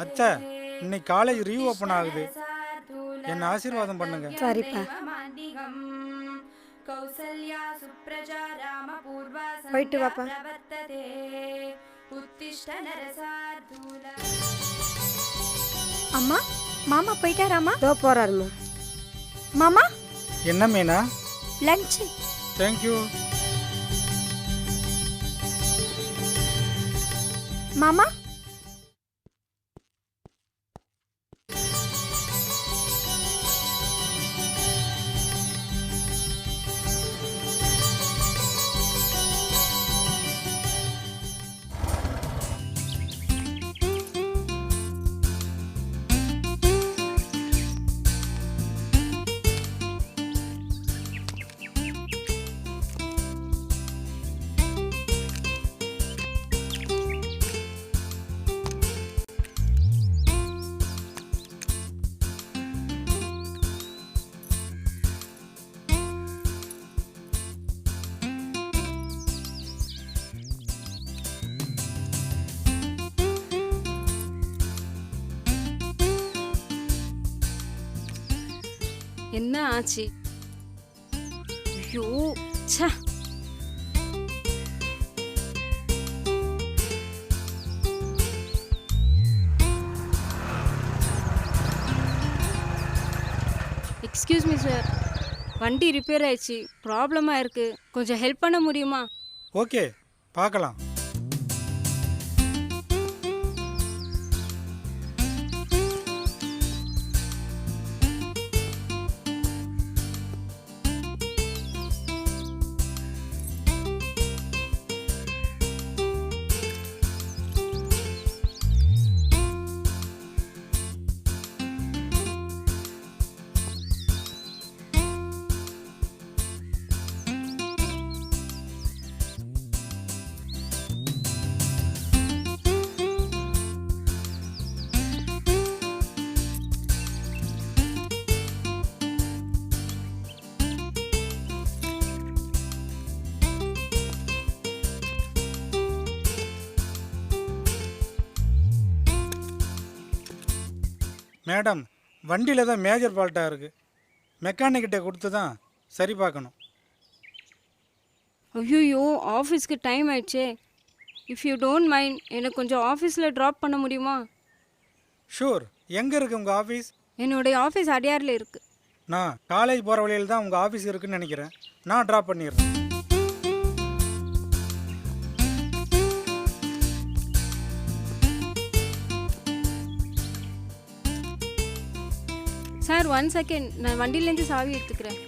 அத்தை, இன்னைக்கு college re open ஆகுது, என்ன ஆசீர்வாதம் பண்ணுங்க. சரிப்பா, போயிட்டு வாப்பா. அம்மா, மாமா போயிட்டாராமா? தோ போறாருமா. மாமா என்ன மீனா? லஞ்ச். தேங்க்யூ. மாமா என்ன ஆச்சு? ஐயோ ச்சே. எக்ஸ்கியூஸ் மீ சார், வண்டி ரிப்பேர் ஆயிடுச்சு, ப்ராப்ளமாக இருக்கு, கொஞ்சம் ஹெல்ப் பண்ண முடியுமா? ஓகே, பார்க்கலாம். மேடம், வண்டியில் தான் மேஜர் ஃபால்ட்டாக இருக்குது. மெக்கானிக்கிட்ட கொடுத்து தான் சரி பார்க்கணும். ஐயோ ஆஃபீஸ்க்கு டைம் ஆயிடுச்சே. இஃப் யூ டோன்ட் மைண்ட் எனக்கு கொஞ்சம் ஆஃபீஸில் ட்ராப் பண்ண முடியுமா? ஷூர். எங்கே இருக்குது உங்கள் ஆஃபீஸ்? என்னுடைய ஆஃபீஸ் அடையாரில் இருக்குது. நான் காலேஜ் போகிற வழியில் தான் உங்கள் ஆஃபீஸ் இருக்குதுன்னு நினைக்கிறேன். நான் ட்ராப் பண்ணிடுறேன். சார் 1 செகண்ட், நான் வண்டியிலேருந்து சாவி எடுத்துக்கிறேன்.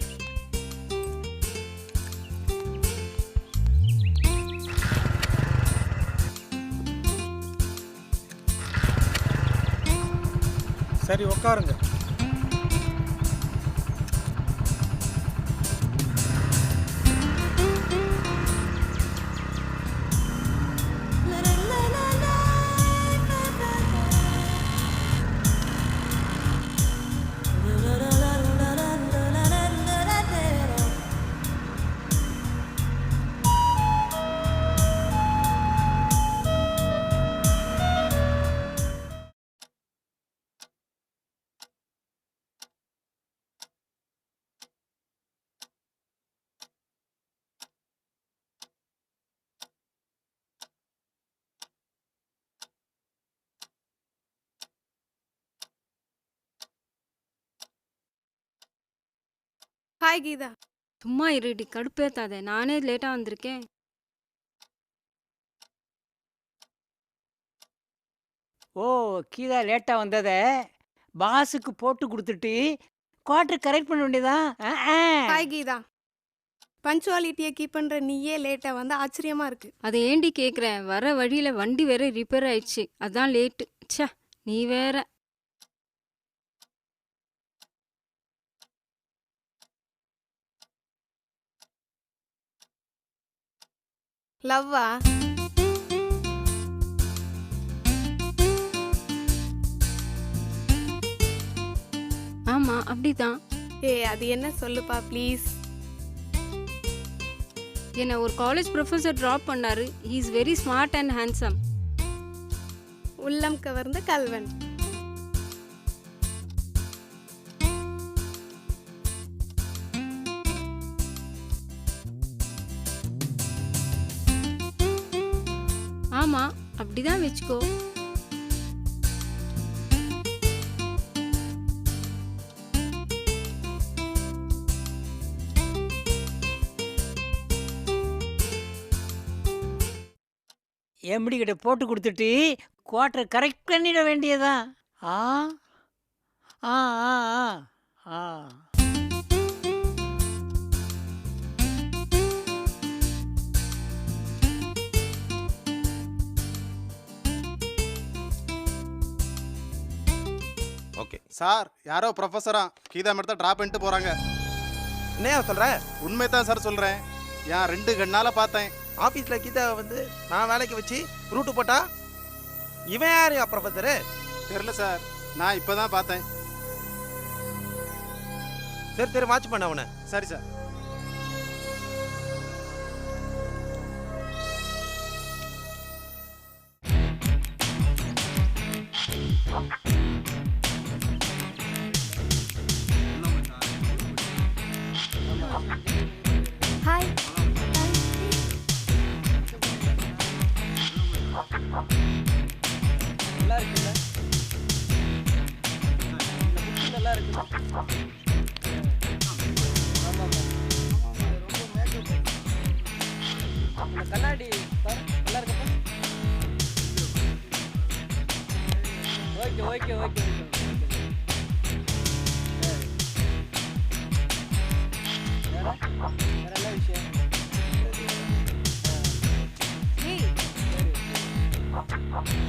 சரி, உட்காருங்க. ஹாய் கீதா. சும்மா இருடி, கடுப்பேத்தாத, நானே லேட்டாக வந்திருக்கேன். ஓ, கீதா லேட்டாக வந்ததை பாஸுக்கு போட்டு கொடுத்துட்டு குவார்டர் கரெக்ட் பண்ண வேண்டியதான். ஹாய் கீதா. பஞ்சுவாலிட்டியை கீப் பண்ணுற நீயே லேட்டாக வந்து ஆச்சரியமாக இருக்கு. அதை ஏண்டி கேட்குறேன்? வர வழியில் வண்டி வேற ரிப்பேர் ஆயிடுச்சு, அதான் லேட்டு. ச்சே, நீ வேற. லவ்வா? ஆமாம், அப்படிதான். அது என்ன சொல்லுப்பா ப்ளீஸ். என்னை ஒரு காலேஜ் ப்ரொஃபஸர் ட்ராப் பண்ணாரு. He is very smart and handsome. உள்ளம் கவர்ந்த கல்வன். ஆமாம், அப்படிதான் வச்சுக்கோ. எம்டி கிட்ட போட்டு கொடுத்துட்டு குவார்டர் கரெக்ட் பண்ணிட வேண்டியதான். ஆ ஆ ஆ ஆ ஆ ஓகே சார், யாரோ ப்ரொஃபஸரா கீதா மேடத்தை ட்ராப் பண்ணிட்டு போறாங்க. என்ன சொல்ற? உண்மை தான் சார் சொல்றேன். ஏன் 2 கண்ணால பார்த்தேன். ஆபீஸ்ல கீதா வந்து நான் வேலைக்கு வச்சு ரூட்டு போட்டா இவன் யாரு ப்ரொஃபஸரு? தெரியல சார், நான் இப்பதான் பார்த்தேன். சரி வாட்ச் பண்ண அவனை. சரி சார். கண்ணாடி பாரு, நல்லா இருக்கப்பா. ஓகே ஓகே ஓகே ஓகே சரி. வேற வேற என்ன விஷயம்? ஏய் சரி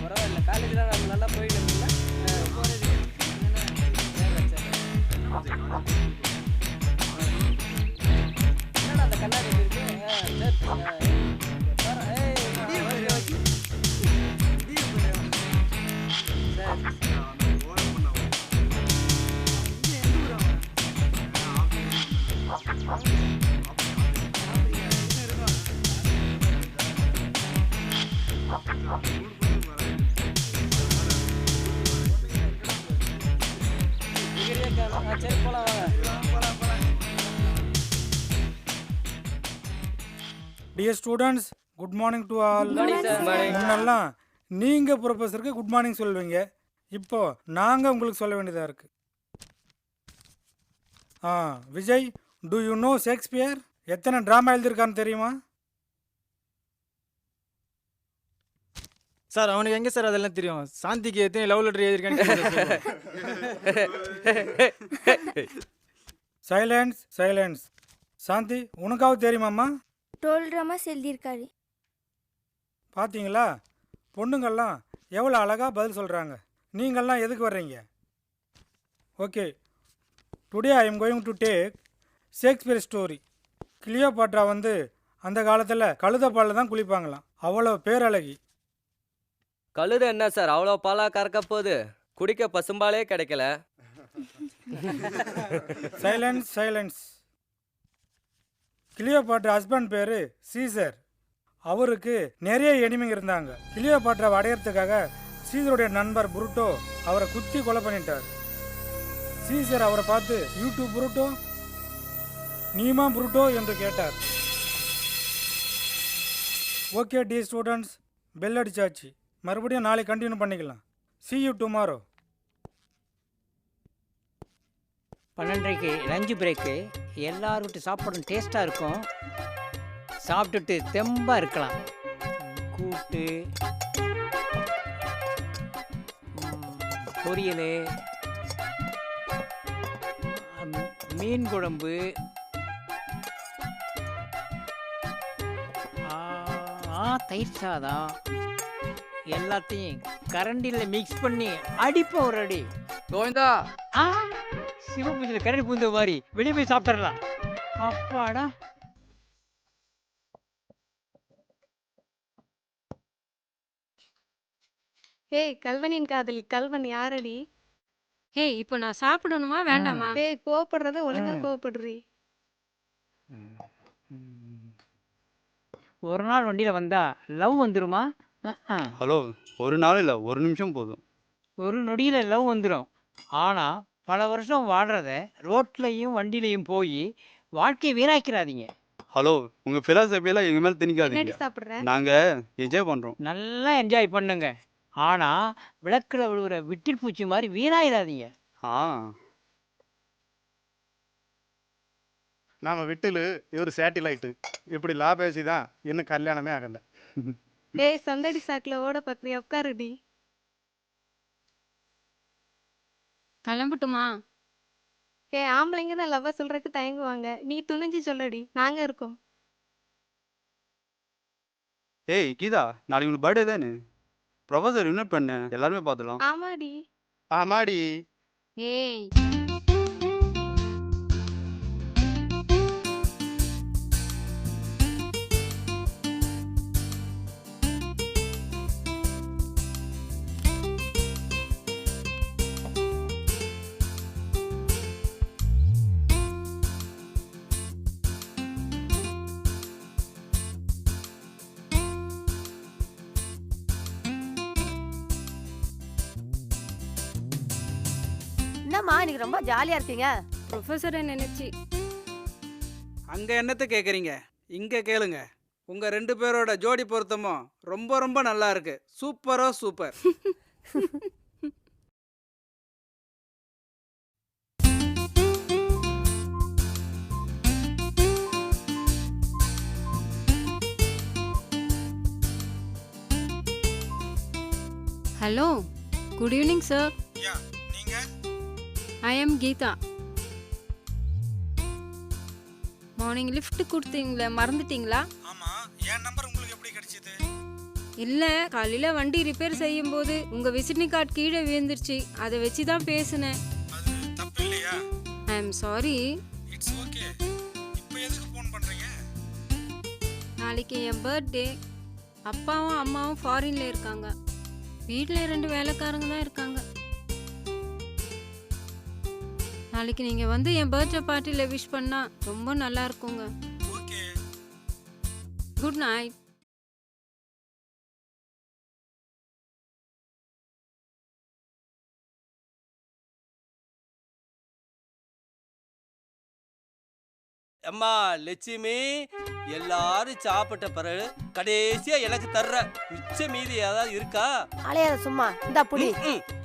பரவாயில்ல, காலேஜ்லாம் நம்ம நல்லா போயிட்டு இருக்குல்ல? போகிறது என்னடா அந்த கண்ணாடி இருக்கு? சரி ஏய் ஓகே ஓகே சரி போலாம் வாங்க. Dear students, good morning to all. முன்னெல்லாம் நீங்கள் ப்ரொஃபஸருக்கு குட் மார்னிங் சொல்லுவீங்க, இப்போ நாங்கள் உங்களுக்கு சொல்ல வேண்டியதாக இருக்கு. Vijay, to you know Shakespeare? எத்தனை ட்ராமா எழுதியிருக்கான்னு தெரியுமா? சார் அவனுக்கு எங்கே சார் அதெல்லாம் தெரியும்? சாந்திக்கு எத்தனை லவ் லெட்டர் எழுதியிருக்கான்னு சைலன்ஸ் சைலன்ஸ். சாந்தி, உனக்காவது தெரியுமாம்மா? 12 ட்ராமாஸ் எழுதியிருக்காரு. பார்த்தீங்களா, பொண்ணுங்கள்லாம் எவ்வளோ அழகாக பதில் சொல்கிறாங்க. நீங்கள்லாம் எதுக்கு வர்றீங்க? Okay, today I am going to take Shakespeare story. Cleopatra வந்து அந்த காலத்தில் கழுத தான் குளிப்பாங்களாம். அவ்வளோ பேரழகி. கழுதை என்ன சார் அவ்வளோ பாலா கறக்க போகுது? குடிக்க பசும்பாலே கிடைக்கல. Silence silence. கிளியோபாட்ரா ஹஸ்பண்ட் பேர் சீசர். அவருக்கு நிறைய எனிமிங்க இருந்தாங்க. கிளியோபாட்ராவை அடையிறதுக்காக சீசருடைய நண்பர் புருட்டோ அவரை குத்தி கொலை பண்ணிட்டார். சீசர் அவரை பார்த்து, யூடியூப் புருட்டோ, நீமா புருட்டோ என்று கேட்டார். ஓகே டி ஸ்டூடெண்ட்ஸ், பெல் அடிச்சாச்சு. மறுபடியும் நாளைக்கு கண்டினியூ பண்ணிக்கலாம். see you tomorrow. 12:30க்கு லஞ்சு பிரேக்கு. எல்லாரும் விட்டு சாப்பிடும் டேஸ்ட்டாக இருக்கும். சாப்பிட்டுட்டு தெம்பாக இருக்கலாம். கூட்டு, பொரியல், மீன் குழம்பு, தயிர் சாதம் எல்லாத்தையும் கரண்டியில் மிக்ஸ் பண்ணி அடிப்போம் ஒரு அடி. கோவிந்தா சிவபூஜையில் கரண்டி பூந்த மாதிரி வெளியே போய் சாப்பிட்றலாம். அப்பாடா. ஏய், கல்வனின் காதலி கல்வன் யாரடி? ஏய் இப்போ நான் சாப்பிடணுமா வேண்டாமா? டேய், கோவப்படுறத ஒழுங்கா கோவப்படுறி. ஒரு நாள் வண்டியில் வந்தா லவ் வந்துருமா? ஹலோ, ஒரு நாள் இல்லை, ஒரு நிமிஷம் போதும். ஒரு நொடியில் லவ் வந்துடும். ஆனால் பல வருஷம் வாழ்கிறத ரோட்லையும் வண்டியிலையும் போய் வாழ்க்கையை வீணாக்கிறாதீங்க. ஹலோ, உங்கள் ஃபிலாசபியெல்லாம் எங்கள் மேலே திணிக்காதீங்க. என்னடி சாப்பிடுற? நாங்கள் என்ஜாய் பண்ணுறோம். நல்லா என்ஜாய் பண்ணுங்க. ஆனால் விளக்கில் விழுகிற விட்டில் பூச்சி மாதிரி வீணாயிடாதீங்க. நாம விட்டுலு, இவர் சேட்டிலைட்டு, இப்படி லா பேசி தான் இன்னும் கல்யாணமே ஆகல. டேய், சந்தடி சாக்குல ஓட பாக்குறியா? உட்காருடி. கிளம்பட்டுமா? ஏய், ஆம்பளைங்க தான் லவ்வ சொல்றதுக்கு தயங்குவாங்க. நீ துணிஞ்சு சொல்லடி, நாங்க இருக்கோம். ஏய் கீதா, நாளைக்கு உங்களுக்கு பர்த்டே தானே? ப்ரொஃபஸர் இன்வைட் பண்ண, எல்லாருமே பார்த்துலாம். ஆமாடி. ஆமாடி. ஏய் என்னம்மா இன்னைக்கு ரொம்ப ஜாலியா இருக்கீங்க? ப்ரொஃபஸரை நினைச்சு. அங்க என்னத்தை கேக்குறீங்க? இங்க கேளுங்க. உங்க 2 பேரோட ஜோடி பொருத்தமும் ரொம்ப ரொம்ப நல்லா இருக்கு. சூப்பரோ super. Hello, good evening sir. Yeah நீங்கள் I am Geetha. Morning lift கொடுத்தீங்களே, மறந்துட்டீங்களா? ஆமாம், என் நம்பர் உங்களுக்கு எப்படி கிடைச்சிது? இல்லை, காலையில் வண்டி ரிப்பேர் செய்யும்போது உங்கள் விசிட்டிங் கார்டு கீழே விழுந்துருச்சு. அதை வச்சு தான் பேசினேன். அது தப்பு இல்லையா? ஐ எம் சாரி. It's okay. இப்போ எதுக்கு ஃபோன் பண்ணுறீங்க? நாளைக்கு என் பர்த்டே. அப்பாவும் அம்மாவும் ஃபாரின்ல இருக்காங்க. வீட்டில் 2 வேலைக்காரங்க தான் இருக்காங்க. நாளைக்கு நீங்கள் வந்து என் பர்த்டே பார்ட்டியில் விஷ் பண்ணால் ரொம்ப நல்லா இருக்குங்க. ஓகே. Good night. அம்மா லட்சுமி, எல்லாரும் சாப்பிட்ட பிறகு கடைசியா எனக்கு தர்ற மிச்ச மீதி ஏதாவது இருக்கா? அலையாத சும்மா இந்த புடி.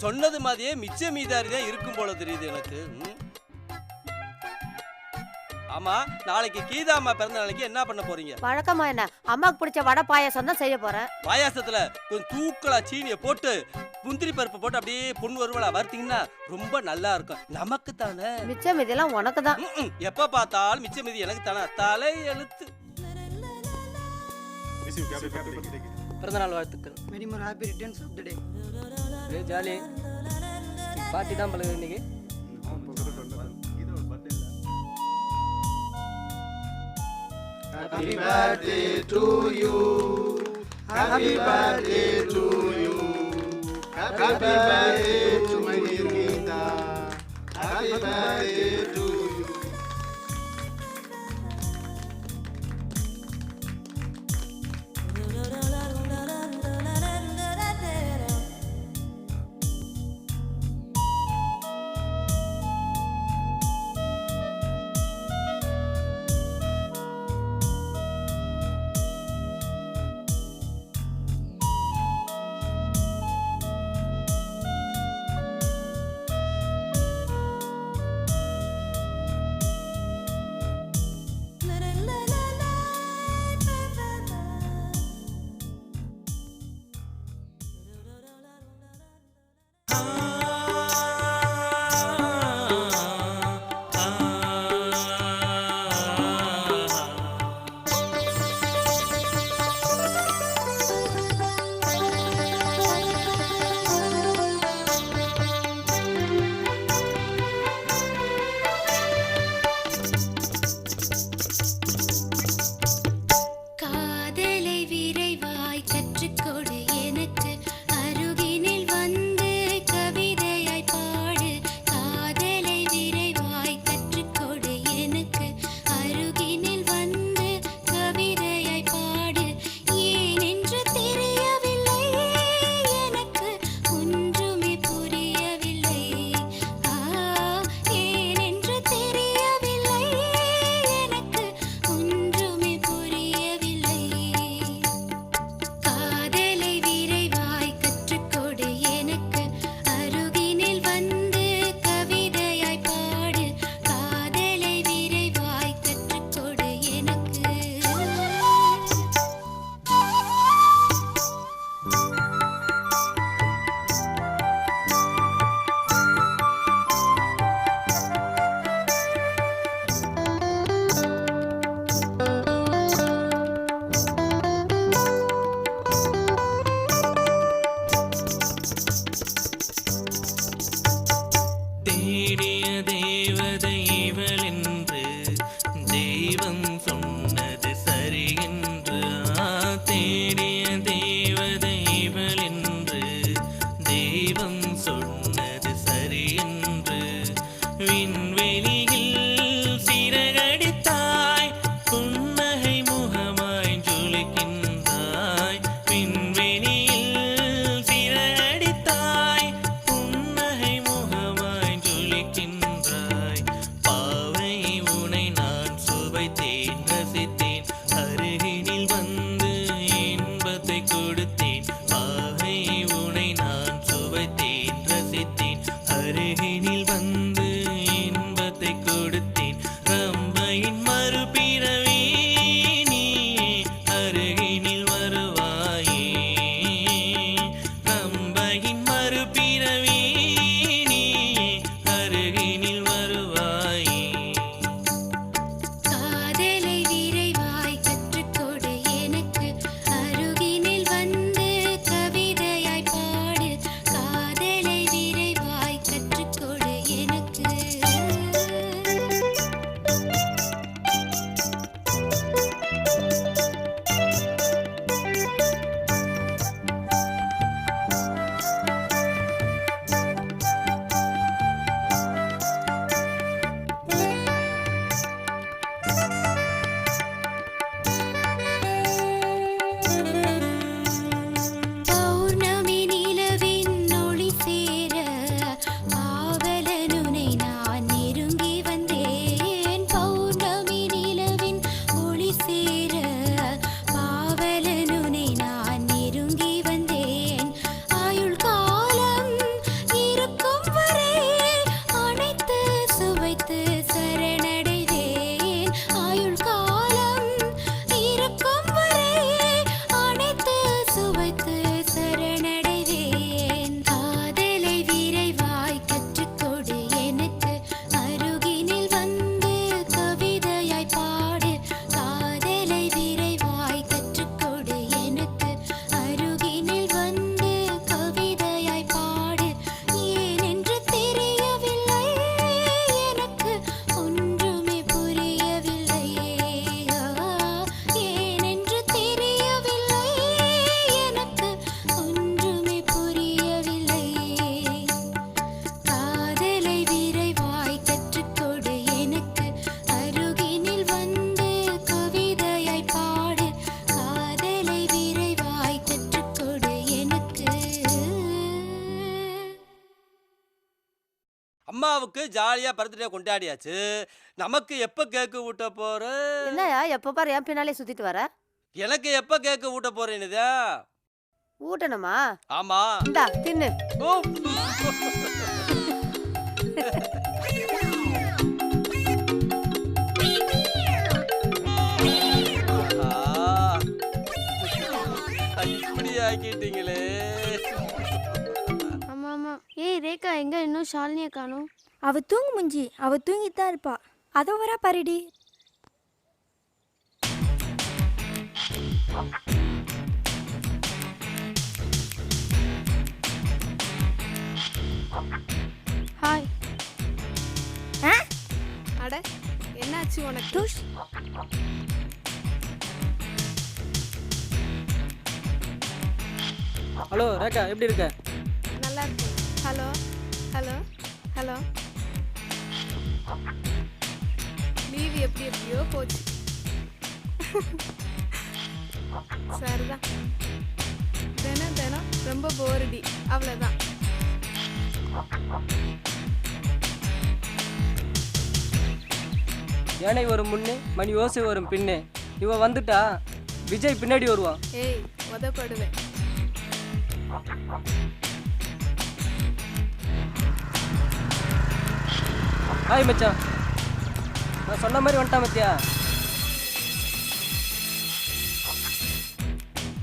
சொன்னது மாதிரியே மிச்ச மீதாரி தான் இருக்கும் போல தெரியுது எனக்கு. ஆமா, நாளைக்கு கீதா அம்மா பிறந்த நாளைக்கு என்ன பண்ண போறீங்க? வழக்கமா என்ன, அம்மாக்கு பிடிச்ச வடை பாயாசம் தான் செய்ய போறேன். பாயாசத்துல கொஞ்சம் தூக்கலா சீனியை போட்டு முந்திரி பருப்பு போட்டு அப்படியே பொண்ணு வருவலா வறுத்தீங்கன்னா ரொம்ப நல்லா இருக்கும். நமக்கு தானே. மிச்சம் இதெல்லாம் உனக்கு தான். எப்ப பார்த்தாலும் மிச்ச மீதி எனக்கு தானே. தலை எழுத்து. பிறந்தநாள் வாழ்த்துக்கள். Very more happy returns of the day. ஒரே ஜாலி. பார்ட்டி தான் பழகுது இன்னைக்கு. Happy birthday to you. Happy birthday to you. Happy birthday to my dear Geeta. Happy birthday to you. கீதாவுக்கு ஜாலியா பர்த்டே கொண்டாடியாச்சு. நமக்கு எப்ப கேக்கு ஊட்ட போற? என்னயா எப்ப பாரு என் பின்னாலே சுத்திட்டு வர? எனக்கு எப்ப கேக்கு ஊட்ட போறேன்னுதா? ஊட்டணுமா? ஆமா. இந்தா தின்னு. ஓ. இப்படி ஆக்கிட்டீங்களே. ஆமா ஆமா. ஏய் ரேகா எங்க இன்னும் ஷாலினியை காணோம்? அவ தூங்கு முஞ்சி, அவ தூங்கித்தான் இருப்பா. அதோ வரா பாருடி. ஹாய். ஆ? அட என்னாச்சு உனக்கு? டூஷ். ஹலோ ரேகா, எப்படி இருக்க? நல்லா இருக்கு. Hello hello hello. லீவ் எப்படி எப்படியோ போச்சு. சரிதான். தினம் தினம் ரொம்ப போரடி, அவ்வளோதான். யானை வரும் முன்னே மணி ஓசை வரும் பின்னே. இவ வந்துட்டா விஜய் பின்னாடி வருவான். ஏய் உதப்படுவேன். ஹாய் மச்சான், நான் சொன்ன மாதிரி வந்துட்டான் மத்தியா.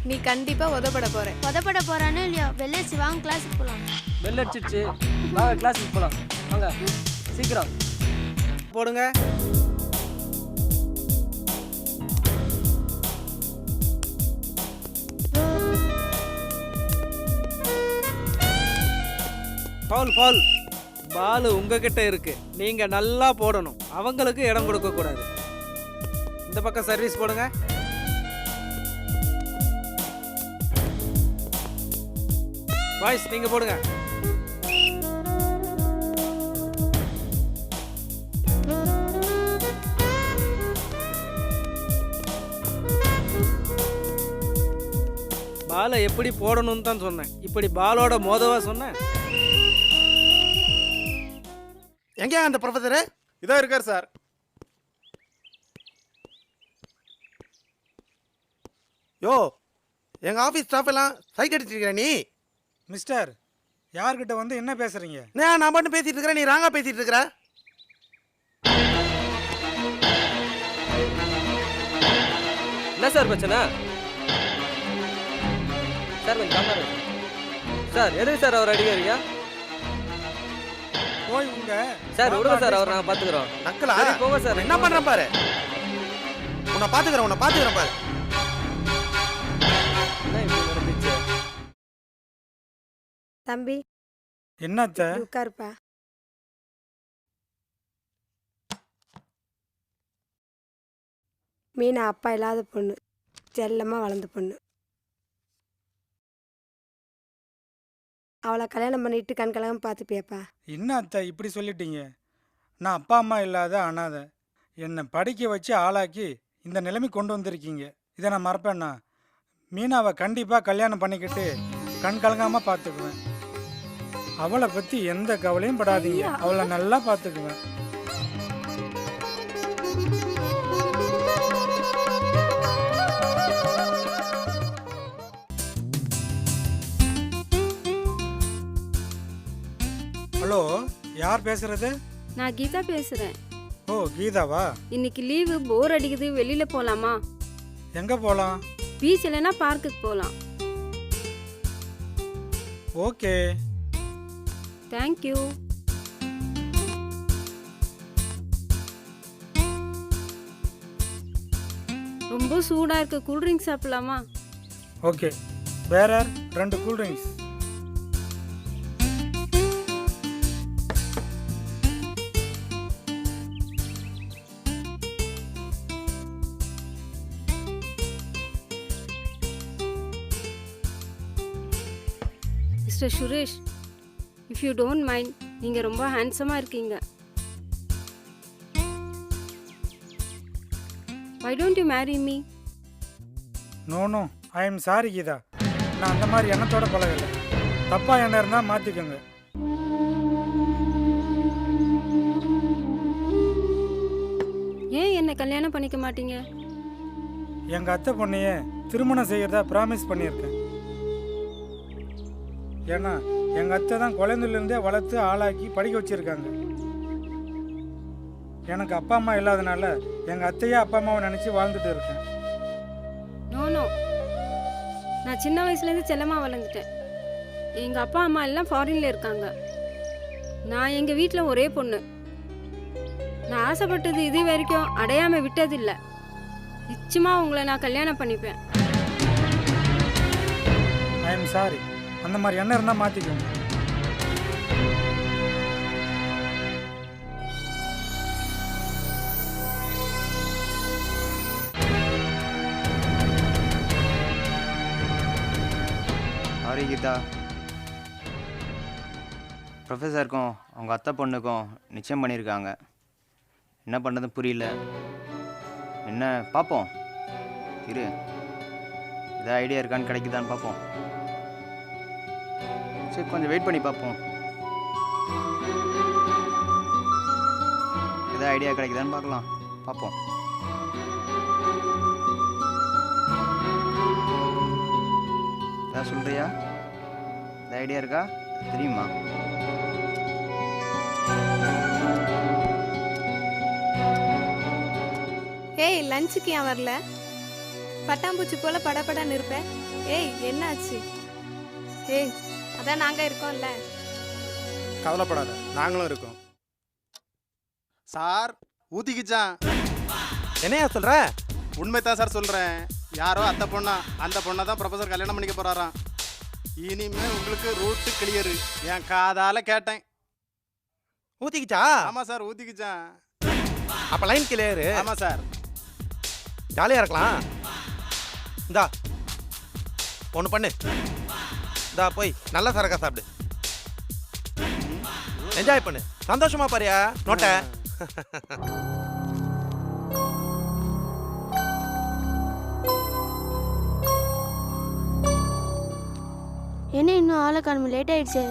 நீ கண்டிப்பா உதப்பட போற. உதப்பட போறானே இல்லையா? வெள்ளச்சி வாங்க கிளாஸுக்கு போலாம். பெல் அடிச்சிருச்சு, வாங்க கிளாஸுக்கு போகலாம். வாங்க சீக்கிரம் போடுங்க. Fall fall. பால் உங்ககிட்ட இருக்கு, நீங்க நல்லா போடணும். அவங்களுக்கு இடம் கொடுக்க கூடாது. இந்த பக்கம் சர்வீஸ் போடுங்க. பாய்ஸ் நீங்க போடுங்க. பாலை எப்படி போடணும்னு தான் சொன்னேன். இப்படி பாலோட மோதவா சொன்னேன். எங்கே அந்த ப்ரொஃபஸரு? இதோ இருக்கார் சார். யோ, எங்கள் ஆஃபீஸ் ஸ்டாஃப் எல்லாம் சைட் அடிச்சிருக்கிற நீ. மிஸ்டர், யார்கிட்ட வந்து என்ன பேசுறீங்க? நான் மட்டும் பேசிட்டு இருக்கிறேன், நீ ராங்கா பேசிட்டு இருக்கிற. என்ன சார் பிரச்சனை? சார் கொஞ்சம் காமாரு. சார் எதுக்கு சார் அவர் அடிக்கிறீங்க? போய் உங்க சார் விடுங்க சார், அவர் நாங்கள் பார்த்துக்குறோம். நக்கலா? சரி, போங்க சார். என்ன பண்றேன் பாரு. உன்னை பாத்துக்கிறேன் பாரு. என்ன இப்படி நடந்துச்சு? தம்பி என்னத்த? உட்காருப்பா. மீனா அப்பா இல்லாத பொண்ணு, செல்லமாக வளர்ந்த பொண்ணு. அவளை கல்யாணம் பண்ணிட்டு கண்கலகம் பார்த்துப்பியாப்பா. என்ன அத்தை இப்படி சொல்லிட்டீங்க? நான் அப்பா அம்மா இல்லாத அனாதை. என்னை படிக்க வச்சு ஆளாக்கி இந்த நிலைமை கொண்டு வந்திருக்கீங்க. இதை நான் மறப்பேன்னா? மீனாவை கண்டிப்பாக கல்யாணம் பண்ணிக்கிட்டு கண் கலங்காமல் பார்த்துக்குவேன். அவளை பற்றி எந்த கவலையும் படாதீங்க. அவளை நல்லா பார்த்துக்குவேன். ஹலோ, யார் பேசுறது? நான் கீதா பேசுறேன். ஓ, கீதாவா? இன்னைக்கு லீவு, போர் அடிக்குது, வெளியில போலாமா? எங்க போலாம்? பீச் இல்லைன்னா பார்க்குக்கு போலாம். Okay, thank you. ரொம்ப சூடா இருக்கு, கூல்ட்ரிங்க்ஸ் சாப்பிடலாமா? ஓகே. வேற 2 கூல்ட்ரிங்க்ஸ். Mister Suresh, if you don't mind, நீங்கள் ரொம்ப ஹேண்ட்ஸமாக இருக்கீங்க. Why don't you marry me? No, I am sorry Geeta. நான் அந்த மாதிரி எண்ணத்தோட பழகலை. தப்பாக எண்ணம் இருந்தால் மாற்றிக்கோங்க. கல்யாணம் பண்ணிக்க மாட்டீங்க? எங்கள் அத்தை பொண்ணையே திருமணம் செய்கிறதா ப்ராமிஸ் பண்ணியிருக்கேன். ஏன்னா எங்கள் அத்தை தான் குழந்தையிலேருந்தே வளர்த்து ஆளாக்கி படிக்க வச்சுருக்காங்க. எனக்கு அப்பா அம்மா இல்லாதனால எங்கள் அத்தையே அப்பா அம்மாவை நினச்சி வாழ்ந்துட்டு இருக்கேன். நோ, நான் சின்ன வயசுலேருந்து செல்லமாக வளர்ந்துட்டேன். எங்கள் அப்பா அம்மா எல்லாம் ஃபாரின்ல இருக்காங்க. நான் எங்கள் வீட்டில் ஒரே பொண்ணு. நான் ஆசைப்பட்டது இது வரைக்கும் அடையாமல் விட்டதில்லை. நிச்சயமாக உங்களை நான் கல்யாணம் பண்ணிப்பேன். ஐ எம் சாரி. அந்த மாதிரி எண்ணம் இருந்தால் மாற்றிக்கோங்க. சாரி கீதா, ப்ரொஃபஸருக்கும் அவங்க அத்தை பொண்ணுக்கும் நிச்சயம் பண்ணியிருக்காங்க. என்ன பண்ணுறதுன்னு புரியல. என்ன பார்ப்போம், இரு, ஏதாவது ஐடியா இருக்கான்னு கிடைக்குதான்னு பார்ப்போம். சரி, கொஞ்சம் வெயிட் பண்ணி பார்ப்போம். ஏதாவது ஐடியா கிடைக்குதான்னு பார்க்கலாம், பார்ப்போம். ஏதாவது சொல்கிறியா? ஏதாவது ஐடியா இருக்கா? தெரியுமா? ஏய், லஞ்சுக்கு ஏன் வரல? பட்டாம்பூச்சி போல படபடன்னு இருப்ப. ஏய், என்னாச்சு? ஏய், அதான் நாங்க இருக்கோம்ல. கவலைப்படாத, நாங்களும் இருக்கோம். சார் ஊத்திக்கிச்சான். என்னையா சொல்ற? உண்மைதான் சார் சொல்கிறேன். யாரோ அத்தை பொண்ணா, அந்த பொண்ணை தான் ப்ரொஃபஸர் கல்யாணம் பண்ணிக்க போகிறாராம். இனிமே உங்களுக்கு ரூட்டு கிளியரு. என் காதால கேட்டேன். ஊத்திக்கிச்சா? ஆமாம் சார், ஊத்திக்கிச்சான். அப்ப லைன் கிளியரு. ஆமாம் சார். ஜாலியா இருக்கலாம். இந்தா ஒன்று பண்ணு, இந்தா போய் நல்ல சரக்கா சாப்பிடு, என்ஜாய் பண்ணு, சந்தோஷமா பாரியா நோட்ட. என்ன இன்னும் ஆளை காணும், லேட் ஆயிடுச்சு.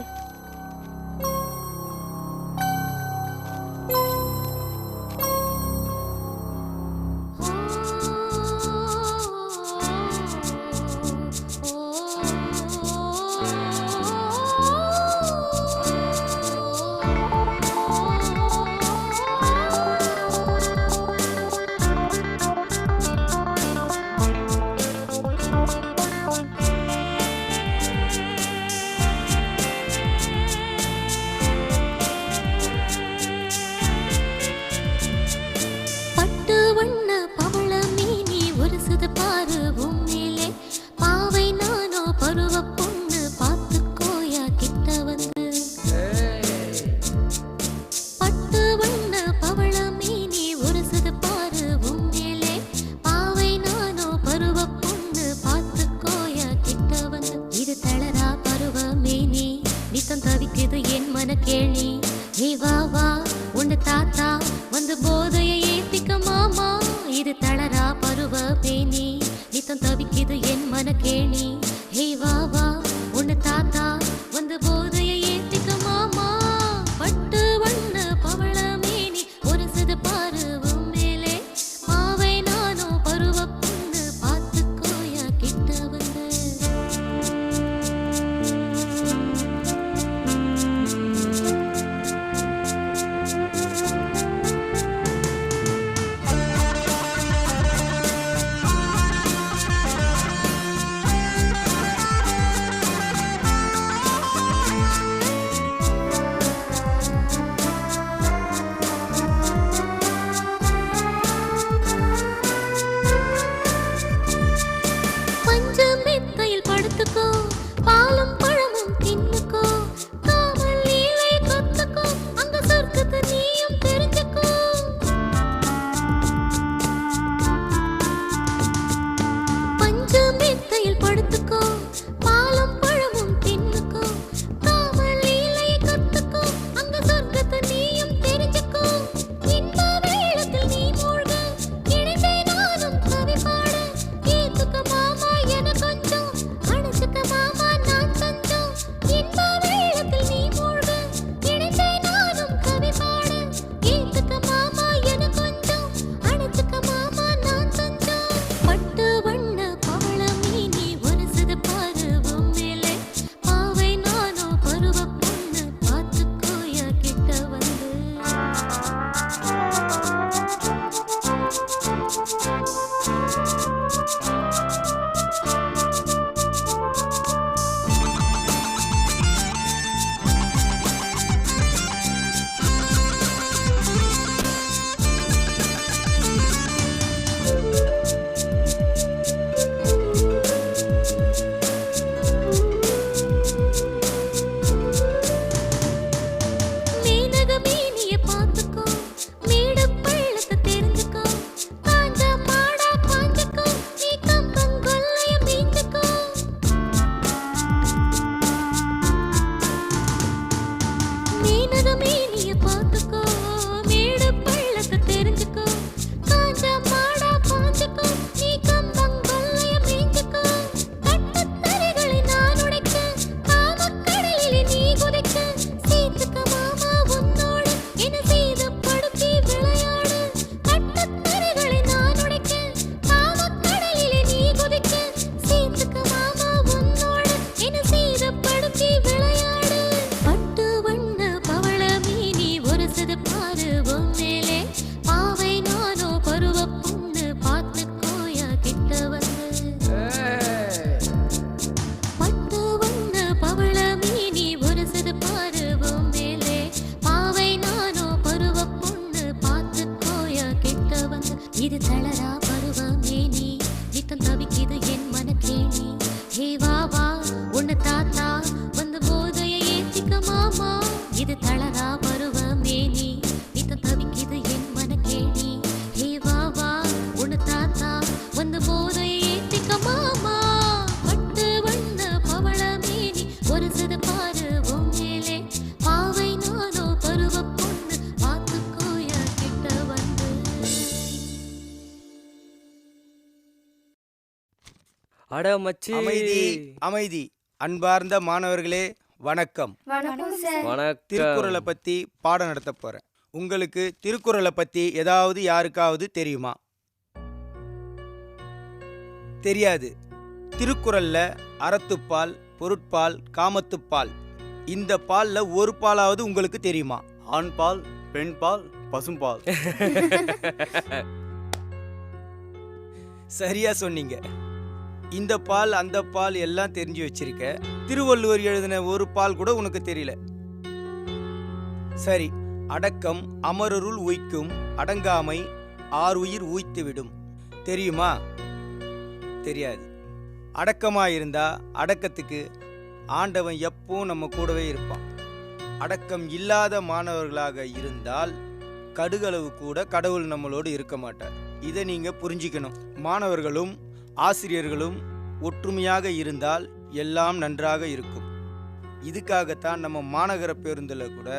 அட மச்சி. அமைதி அமைதி. அன்பார்ந்த மாணவர்களே வணக்கம். வணக்கம். திருக்குறளை பற்றி பாடம் நடத்த போகிறேன். உங்களுக்கு திருக்குறளை பற்றி ஏதாவது யாருக்காவது தெரியுமா? தெரியாது. திருக்குறளில் அறத்துப்பால், பொருட்பால், காமத்துப்பால், இந்த பாலில் ஒரு பாலாவது உங்களுக்கு தெரியுமா? ஆண் பால், பெண் பால், பசும்பால். சரியா சொன்னீங்க. இந்த பால் அந்த பால் எல்லாம் தெரிஞ்சு வச்சிருக்க. திருவள்ளுவர் எழுதின ஒரு பால் கூட உனக்கு தெரியல. சரி, அடக்கம் அமரருள் உய்க்கும், அடங்காமை ஆறுயிர் உய்த்துவிடும். தெரியுமா? தெரியாது. அடக்கமாயிருந்தா அடக்கத்துக்கு ஆண்டவன் எப்போ நம்ம கூடவே இருப்பான். அடக்கம் இல்லாத மாணவர்களாக இருந்தால் கடுகளவு கூட கடவுள் நம்மளோடு இருக்க மாட்டார். இதை நீங்க புரிஞ்சிக்கணும். மாணவர்களும் ஆசிரியர்களும் ஒற்றுமையாக இருந்தால் எல்லாம் நன்றாக இருக்கும். இதுக்காகத்தான் நம்ம மாநகர பேருந்தில் கூட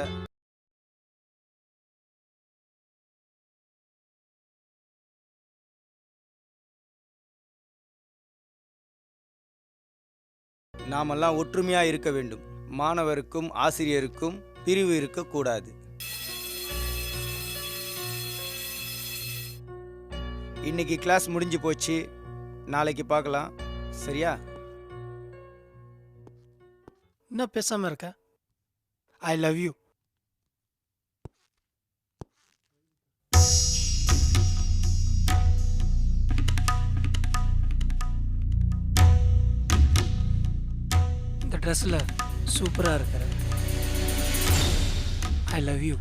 நாமெல்லாம் ஒற்றுமையாக இருக்க வேண்டும். மாணவருக்கும் ஆசிரியருக்கும் பிரிவு இருக்கக்கூடாது. இன்னைக்கு கிளாஸ் முடிஞ்சு போச்சு. நாளைக்கு பார்க்கலாம். சரியா? என்ன பேசாமல் இருக்க? I love you. இந்த ட்ரெஸ்ஸில் சூப்பராக இருக்கிற. I love you.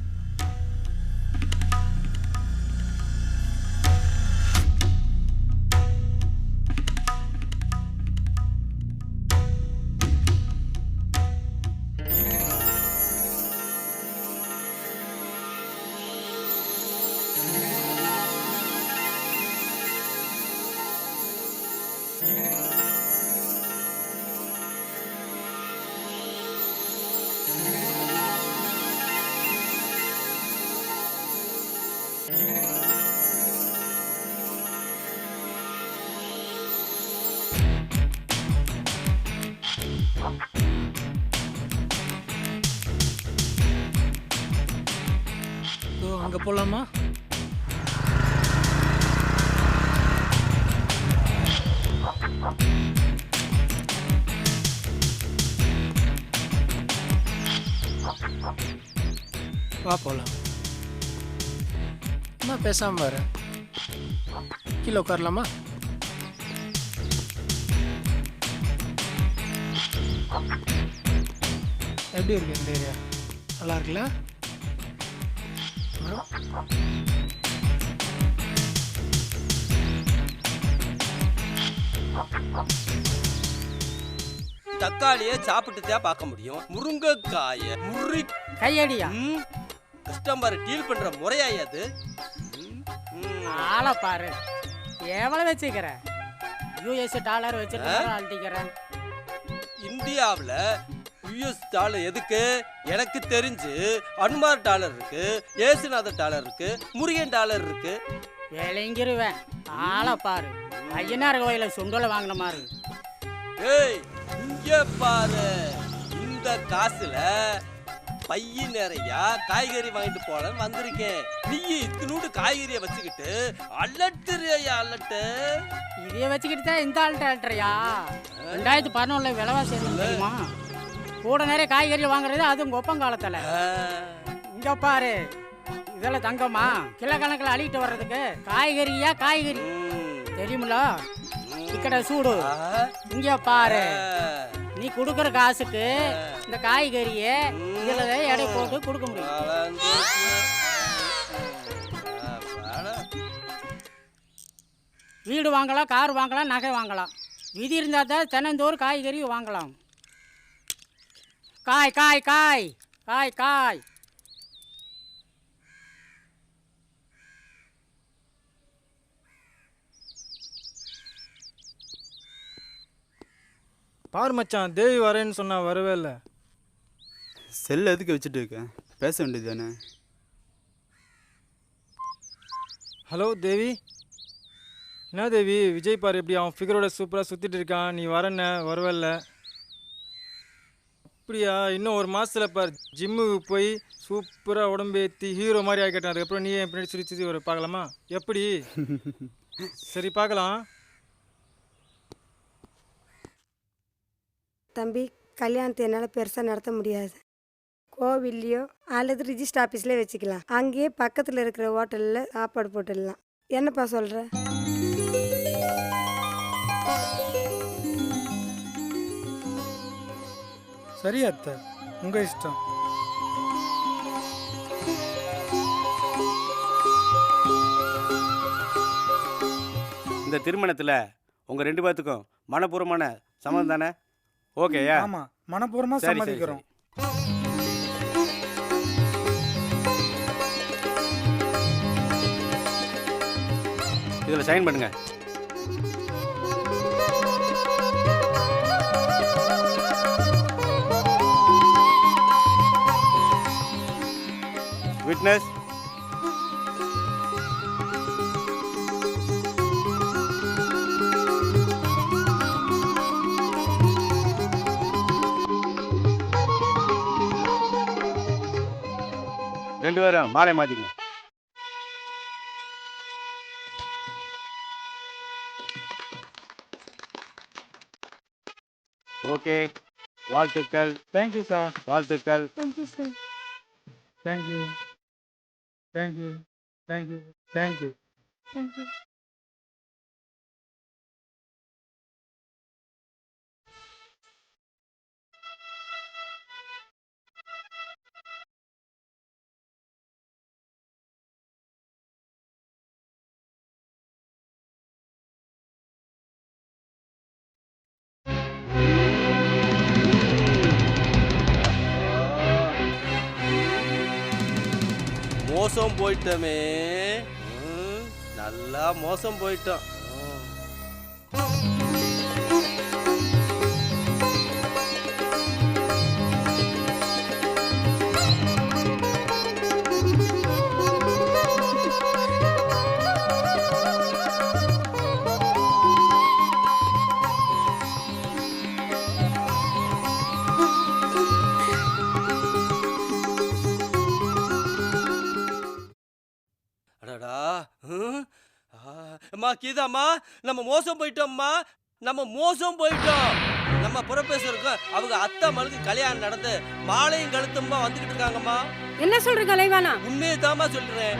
அங்கே போகலாமா? வா போகலாம். என்ன பேசாமல் வர? கீழே உட்காரலாமா? எப்படி இருக்கு இந்த ஏரியா? நல்லா இருக்குல்ல? தக்காளியை சாப்பிட்டு தான் பார்க்க முடியும். முருங்கைக்காய கையடியா கஸ்டமர் டீல் பண்ற முறையா அது? ஆளை பாரு. எவ்வளவு வச்சுக்கிற? யூஎஸ் டாலர் வச்சிருக்கிறேன். இந்தியாவில் யூஎஸ் டாலர் எதுக்கு? எனக்கு தெரிஞ்சு அனுமார் டாலர் இருக்கு, ஏசுநாதர் டாலர் இருக்கு, முருகன் டாலர் இருக்கு. விளங்கிருவேன். ஆளை பாரு. ஐயனார் கோயில சுண்டலை வாங்கின மாதிரி. ஏய், இங்க பாரு. இந்த காசுல பைய நிறையா காய்கறி வாங்கிட்டு போலன்னு வந்திருக்கேன். நீ இத்தினூண்டு காய்கறியை வச்சுக்கிட்டு அலட்டுறியா? அலட்டு இதைய வச்சுக்கிட்டு தான் இந்த ஆள்கிட்ட அலட்டுறியா? 2011 விலைவாசி தெரியுமா? கூட நிறைய காய்கறி வாங்குறது அது உங்க ஒப்பம் காலத்துல. இங்க பாரு, இதெல்லாம் தங்கம்மா கிலோ கணக்கில் அள்ளிட்டு வர்றதுக்கு காய்கறியா? காய்கறி தெரியுமில்ல? இக்கட சூடு. இங்க பாரு, நீ கொடுக்குற காசுக்கு இந்த காய்கறிய இதுல எடை போட்டு கொடுக்க முடியும். வீடு வாங்கலாம், கார் வாங்கலாம், நகை வாங்கலாம். விதி இருந்தால் தான் தினந்தோறும் காய்கறி வாங்கலாம். காய் காய் காய் காய் காய். பாரு மச்சான், தேவி வரேன்னு சொன்னா வரவே இல்லை. செல் எதுக்கு வச்சுட்டு இருக்கேன்? பேச வேண்டியது தானே. ஹலோ தேவி, என்ன தேவி, விஜய் பாரு எப்படி அவன் ஃபிகரோட சூப்பராக சுற்றிட்டு இருக்கான். நீ வரண்ண வரவல்ல. அப்படியா? இன்னும் ஒரு மாதத்தில் பார் ஜிம்முக்கு போய் சூப்பராக உடம்பேற்றி ஹீரோ மாதிரி ஆகிட்டேன். அதுக்கப்புறம் நீ என் பின்னாடி சுற்றி சுற்றி ஒரு பார்க்கலாமா? எப்படி? சரி பார்க்கலாம். தம்பி, கல்யாணத்தை என்னால் பெருசாக நடத்த முடியாது. கோவில்லையோ அல்லது ரிஜிஸ்டர் ஆஃபீஸ்லேயே வச்சுக்கலாம். அங்கேயே பக்கத்தில் இருக்கிற ஹோட்டலில் சாப்பாடு போட்டுடலாம். என்னப்பா சொல்கிற? சரி அத்தை, உங்கள் இஷ்டம். இந்த திருமணத்தில் உங்கள் 2 பேர்த்துக்கும் மனப்பூர்வமான சம்மதம் தானே? ஓகேயா? ஆமாம், மனப்பூர்வமாக சரி, சரி, சம்மதிக்கிறோம். இதில் சைன் பண்ணுங்க. விட்னஸ். ரெண்டு பேரும் மாலை மாத்திங்க. ஓகே, வாழ்த்துக்கள். Thank you sir. வாழ்த்துக்கள். Thank you sir. Thank you thank you thank you thank you. Thank you. மோசம் போயிட்டோமே. நல்லா மோசம் போயிட்டோம். அடடா. அம்மா கீதாம்மா, நம்ம மோசம் போயிட்டோம்மா. நம்ம மோசம் போயிட்டோம். நம்ம புறப்பேசருக்கு அவங்க அத்தை மகளுக்கு கல்யாணம் நடந்து மாலையும் கழுத்துமா வந்துகிட்டு இருக்காங்கம்மா. என்ன சொல்ற கலைவாணா? உண்மையை தாம்மா சொல்றேன்.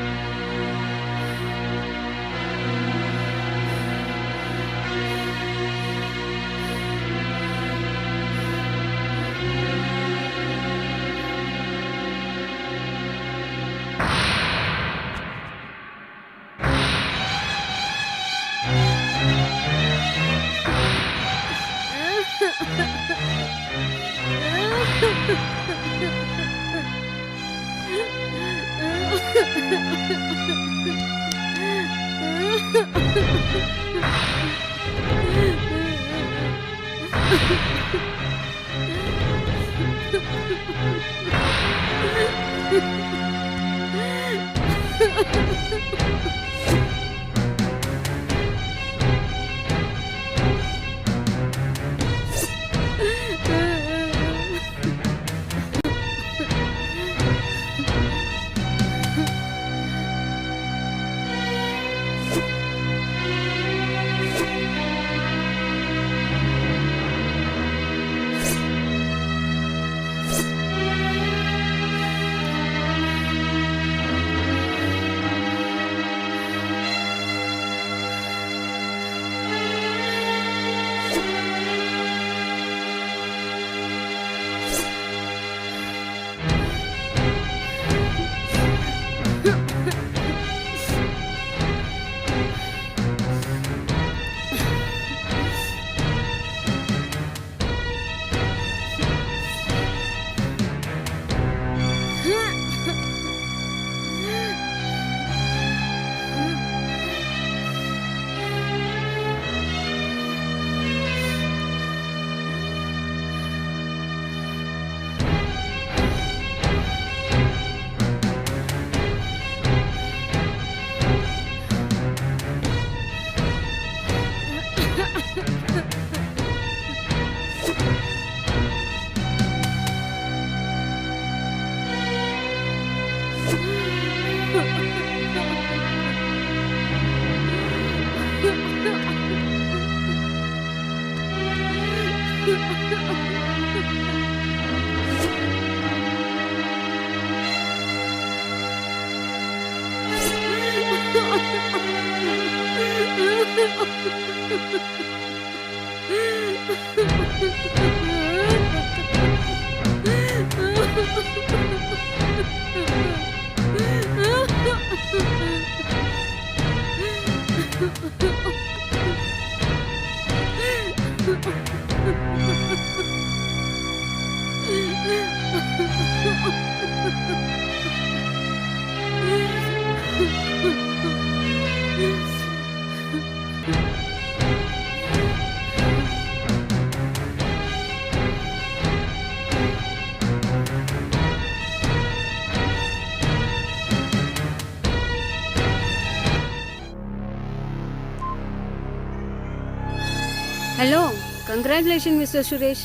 Hello, congratulation mister Suresh.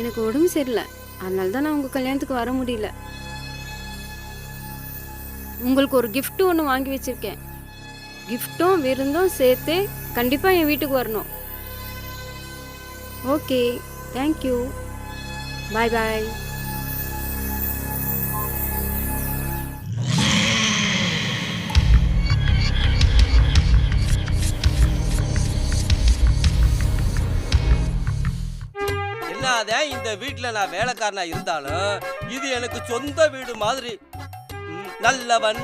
எனக்கு உடம்பு சரியில்லை, அதனால தான் நான் உங்கள் கல்யாணத்துக்கு வர முடியல. உங்களுக்கு ஒரு gift ஒன்று வாங்கி வச்சுருக்கேன். கிஃப்ட்டும் விருந்தும் சேர்த்து கண்டிப்பாக என் வீட்டுக்கு வரணும். ஓகே, தேங்க்யூ, பாய் பாய். என்னதான் இந்த வீட்டில் நான் வேலைக்காரனா இருந்தாலும் இது எனக்கு சொந்த வீடு மாதிரி. நல்லவன்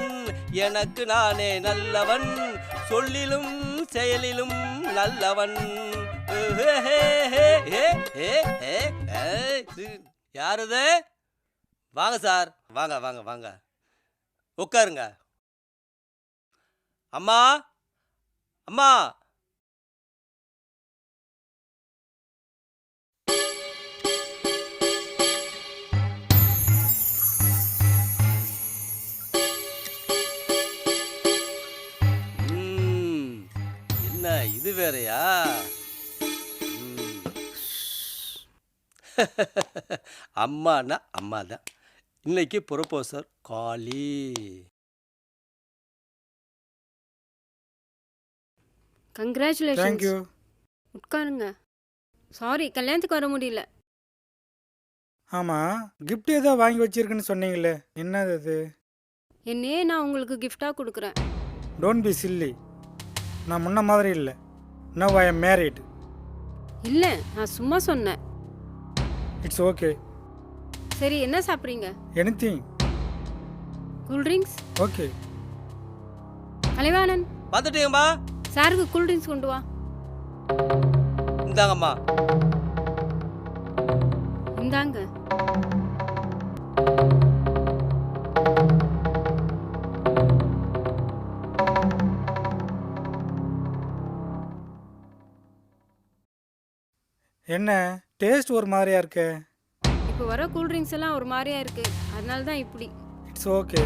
எனக்கு நானே நல்லவன், சொல்லிலும் செயலிலும் நல்லவன். யாருது? வாங்க சார், வாங்க வாங்க வாங்க, உட்காருங்க. அம்மா அம்மா, இது வேறையா? அம்மானா அம்மா தான். இன்னைக்கு ப்ரொபோசர் காலி. கங்க்ராச்சுலேஷன். தேங்க்யூ. உட்காருங்க. சாரி, கல்யாணத்துக்கு வர முடியல. ஆமாம், கிஃப்ட் ஏதோ வாங்கி வச்சிருக்குன்னு சொன்னீங்களே, என்னது அது? என்னையே நான் உங்களுக்கு கிஃப்டாக கொடுக்குறேன். Don't be chilli. நான் முன்ன மாதிரி இல்லை. Now I am married. இல்லை, நான் சும்மா சொன்னேன். It's okay. சரி, என்ன சாப்பிட்றீங்க? எனிதிங். கூல்ட்ரிங்க்ஸ்? ஓகே. கலைவாணன் வந்துட்டீங்கம்மா. சாருக்கு கூல்ட்ரிங்க்ஸ் கொண்டு வா. இந்தாங்கம்மா. இந்தாங்க. என்ன டேஸ்ட் ஒரு மாதிரியா இருக்கு? இப்போ வர கூல்ட்ரிங்க்ஸ் எல்லாம் ஒரு மாதிரியா இருக்கு, அதனால தான் இப்படி. It's okay.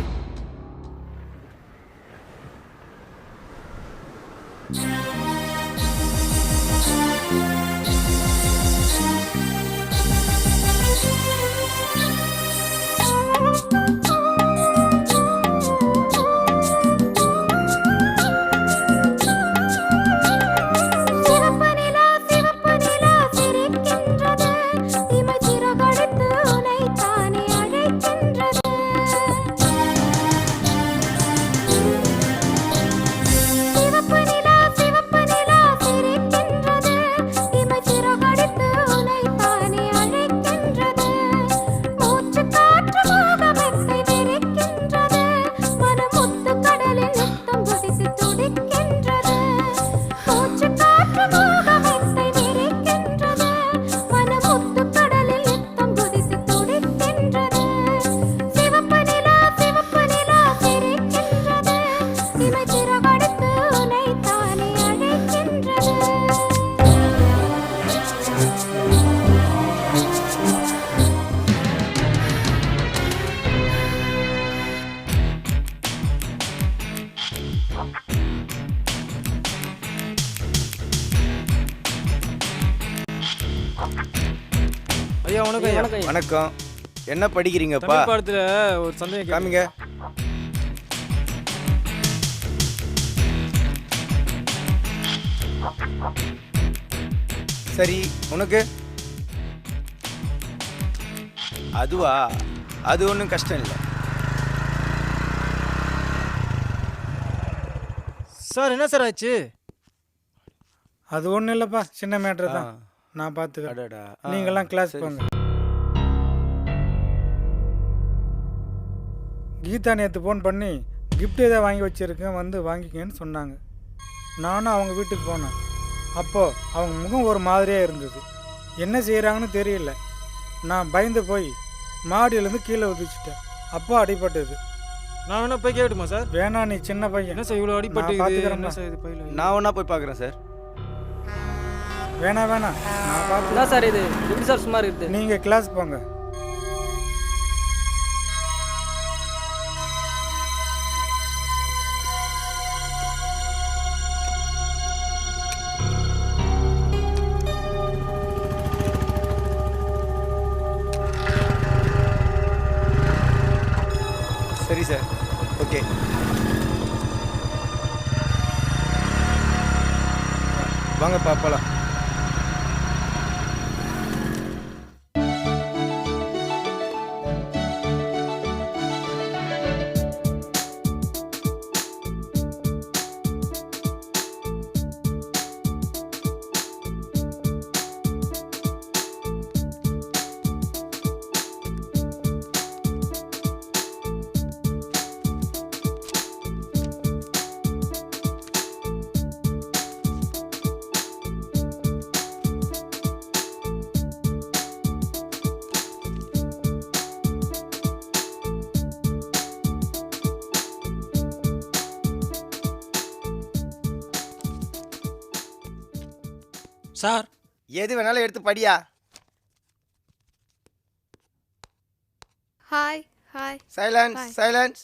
ஐயா வணக்கம். ஐயா வணக்கம். என்ன படிக்கிறீங்கப்பா? தமிழ் பாடத்துல ஒரு சந்தேகம் காமிங்க. சரி உனக்கு? அதுவா? அது ஒன்றும் கஷ்டம் இல்லை. சார் என்ன சார் ஆச்சு? அது ஒன்றும் இல்லைப்பா, சின்ன மேட்ரு தான், நான் பார்த்துக்கிறேன். நீங்கள்லாம் கிளாஸ் போங்க. கீதா நேற்று ஃபோன் பண்ணி கிஃப்ட் எதாவது வாங்கி வச்சுருக்கேன், வந்து வாங்கிக்கங்கன்னு சொன்னாங்க. நானும் அவங்க வீட்டுக்கு போனேன். அப்போது அவங்க முகம் ஒரு மாதிரியாக இருந்தது. என்ன செய்கிறாங்கன்னு தெரியல. நான் பயந்து போய் மாடியிலேருந்து கீழே உதிச்சிட்டேன். அப்போ அடிபட்டது. நான் வேணா போய் கேட்டுமா சார்? வேணாம், நீ சின்ன பையன். என்ன சார் இவ்வளோ அடிபட்டு பார்த்துக்கிறேன் சார்? இது பையில நான் வேணா போய் பார்க்குறேன் சார். வேணாம் நான் பார்த்து. என்ன சார் இது எப்படி சார் சுமார் இருக்குது? நீங்கள் கிளாஸ் போங்க. சரி சார், ஓகே. வாங்க பார்க்கலாம். சார் எது வேணாலும் எடுத்து படியா. Hi hi. Silence silence.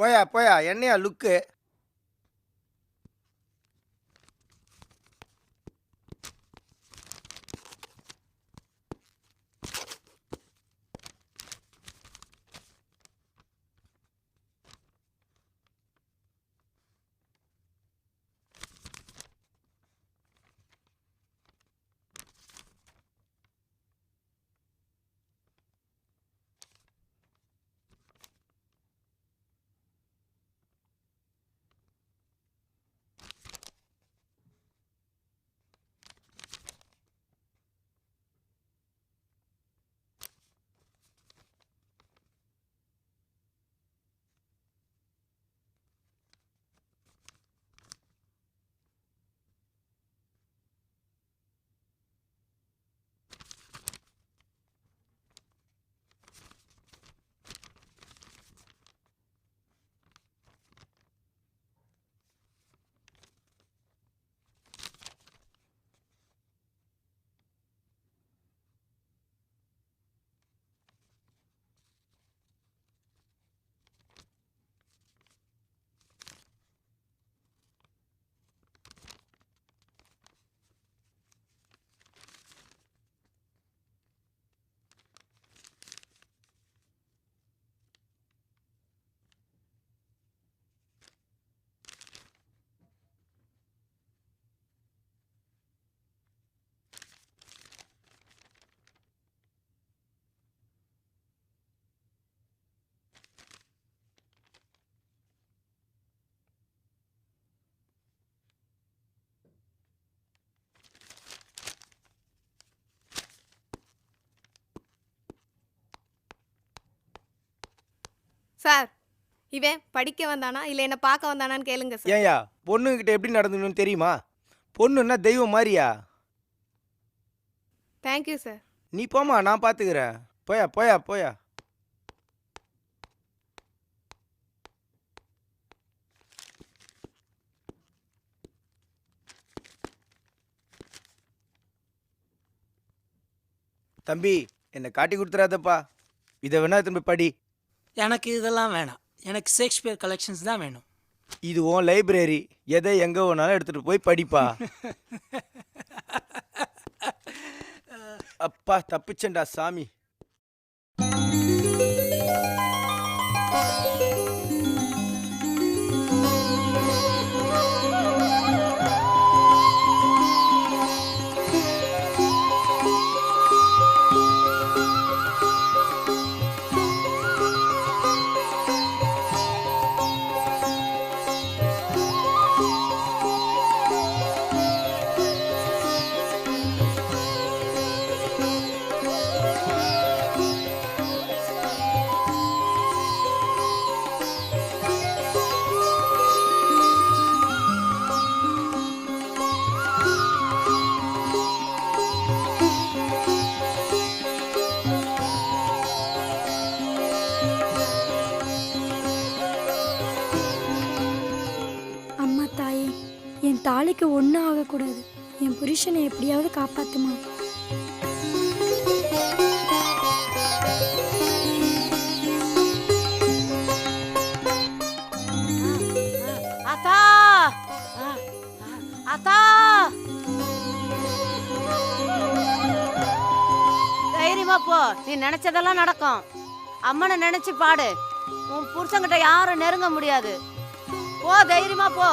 போயா போயா, என்னையா லுக்கு? சார், இவன் படிக்க வந்தானா இல்லை என்ன பார்க்க வந்தானான்னு கேளுங்க சார். ஏன்யா பொண்ணுங்கிட்ட எப்படி நடந்துக்கணும்னு தெரியுமா? பொண்ணுன்னா தெய்வம் மாதிரியா. Thank you sir. நீ போமா, நான் பார்த்துக்கிறேன். போயா போயா போயா. தம்பி, என்னை காட்டி கொடுத்துறாதப்பா. இதை வேணா திரும்பி படி. எனக்கு இதெல்லாம் வேணாம். எனக்கு ஷேக்ஸ்பியர் கலெக்ஷன்ஸ் தான் வேணும். இது உன் லைப்ரரி. எதை எங்கே வேணாலும் எடுத்துகிட்டு போய் படிப்பா. அப்பா தப்பிச்சேன்டா சாமி. தாலிக்கு ஒன்றும் ஆகக்கூடாது. என் புருஷனை எப்படியாவது காப்பாத்துமா. அத்தா அத்தா, தைரியமா போ, நீ நினைச்சதெல்லாம் நடக்கும். அம்மனை நினைச்சு பாடு, உன் புருஷங்கிட்ட யாரும் நெருங்க முடியாது. போ, தைரியமா போ.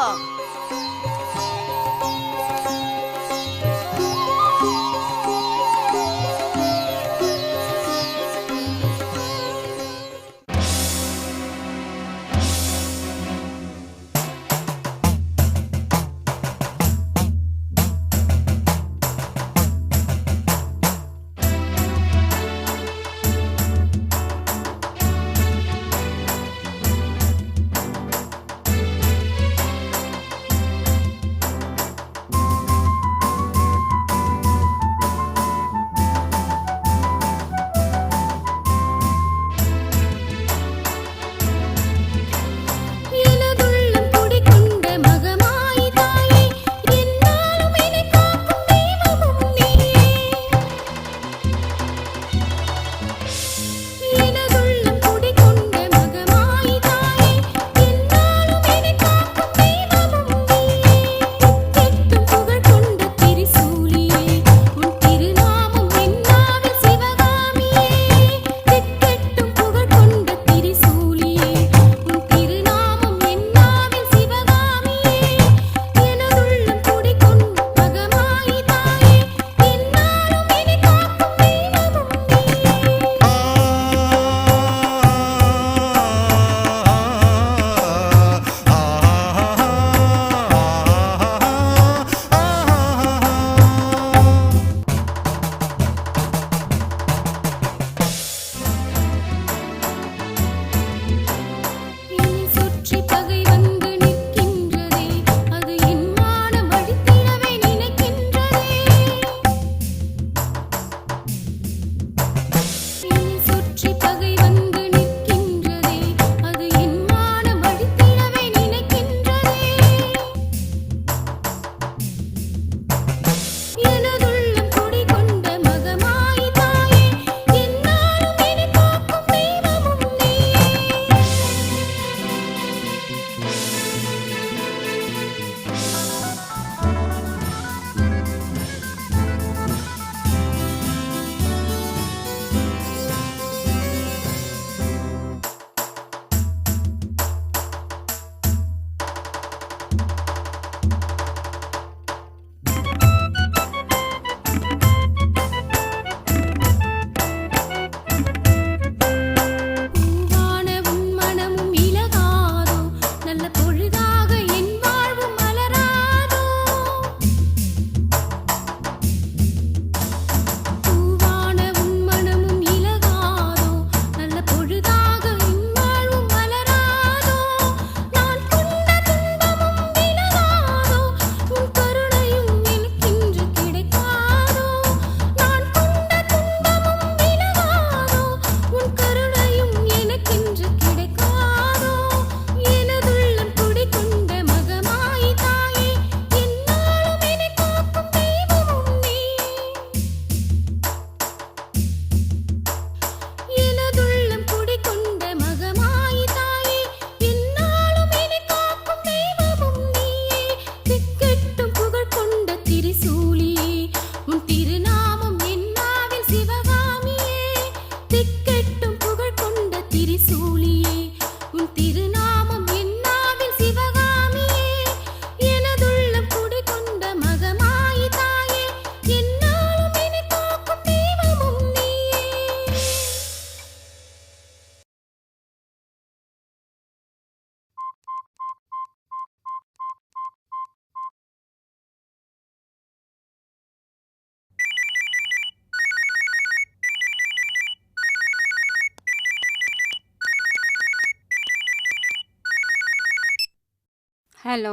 ஹலோ.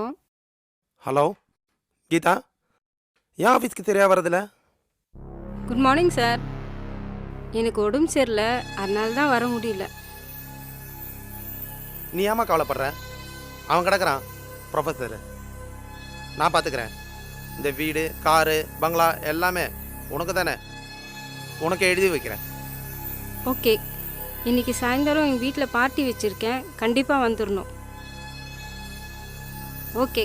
ஹலோ கீதா, ஏன் ஆஃபீஸ்க்கு தெரியா வரதில்ல? Good morning sir. எனக்கு உடம்பு சரியில்லை, அதனால தான் வர முடியல. நீ ஏமா கவலைப்படுற? அவன் கிடக்குறான் ப்ரொஃபஸர். நான் பார்த்துக்கிறேன். இந்த வீடு, காரு, பங்களா எல்லாமே உனக்கு தானே. உனக்கு எழுதி வைக்கிறேன். ஓகே, இன்னைக்கு சாயந்தரம் எங்கள் வீட்டில் பார்ட்டி வச்சுருக்கேன், கண்டிப்பாக வந்துடணும். ஓகே.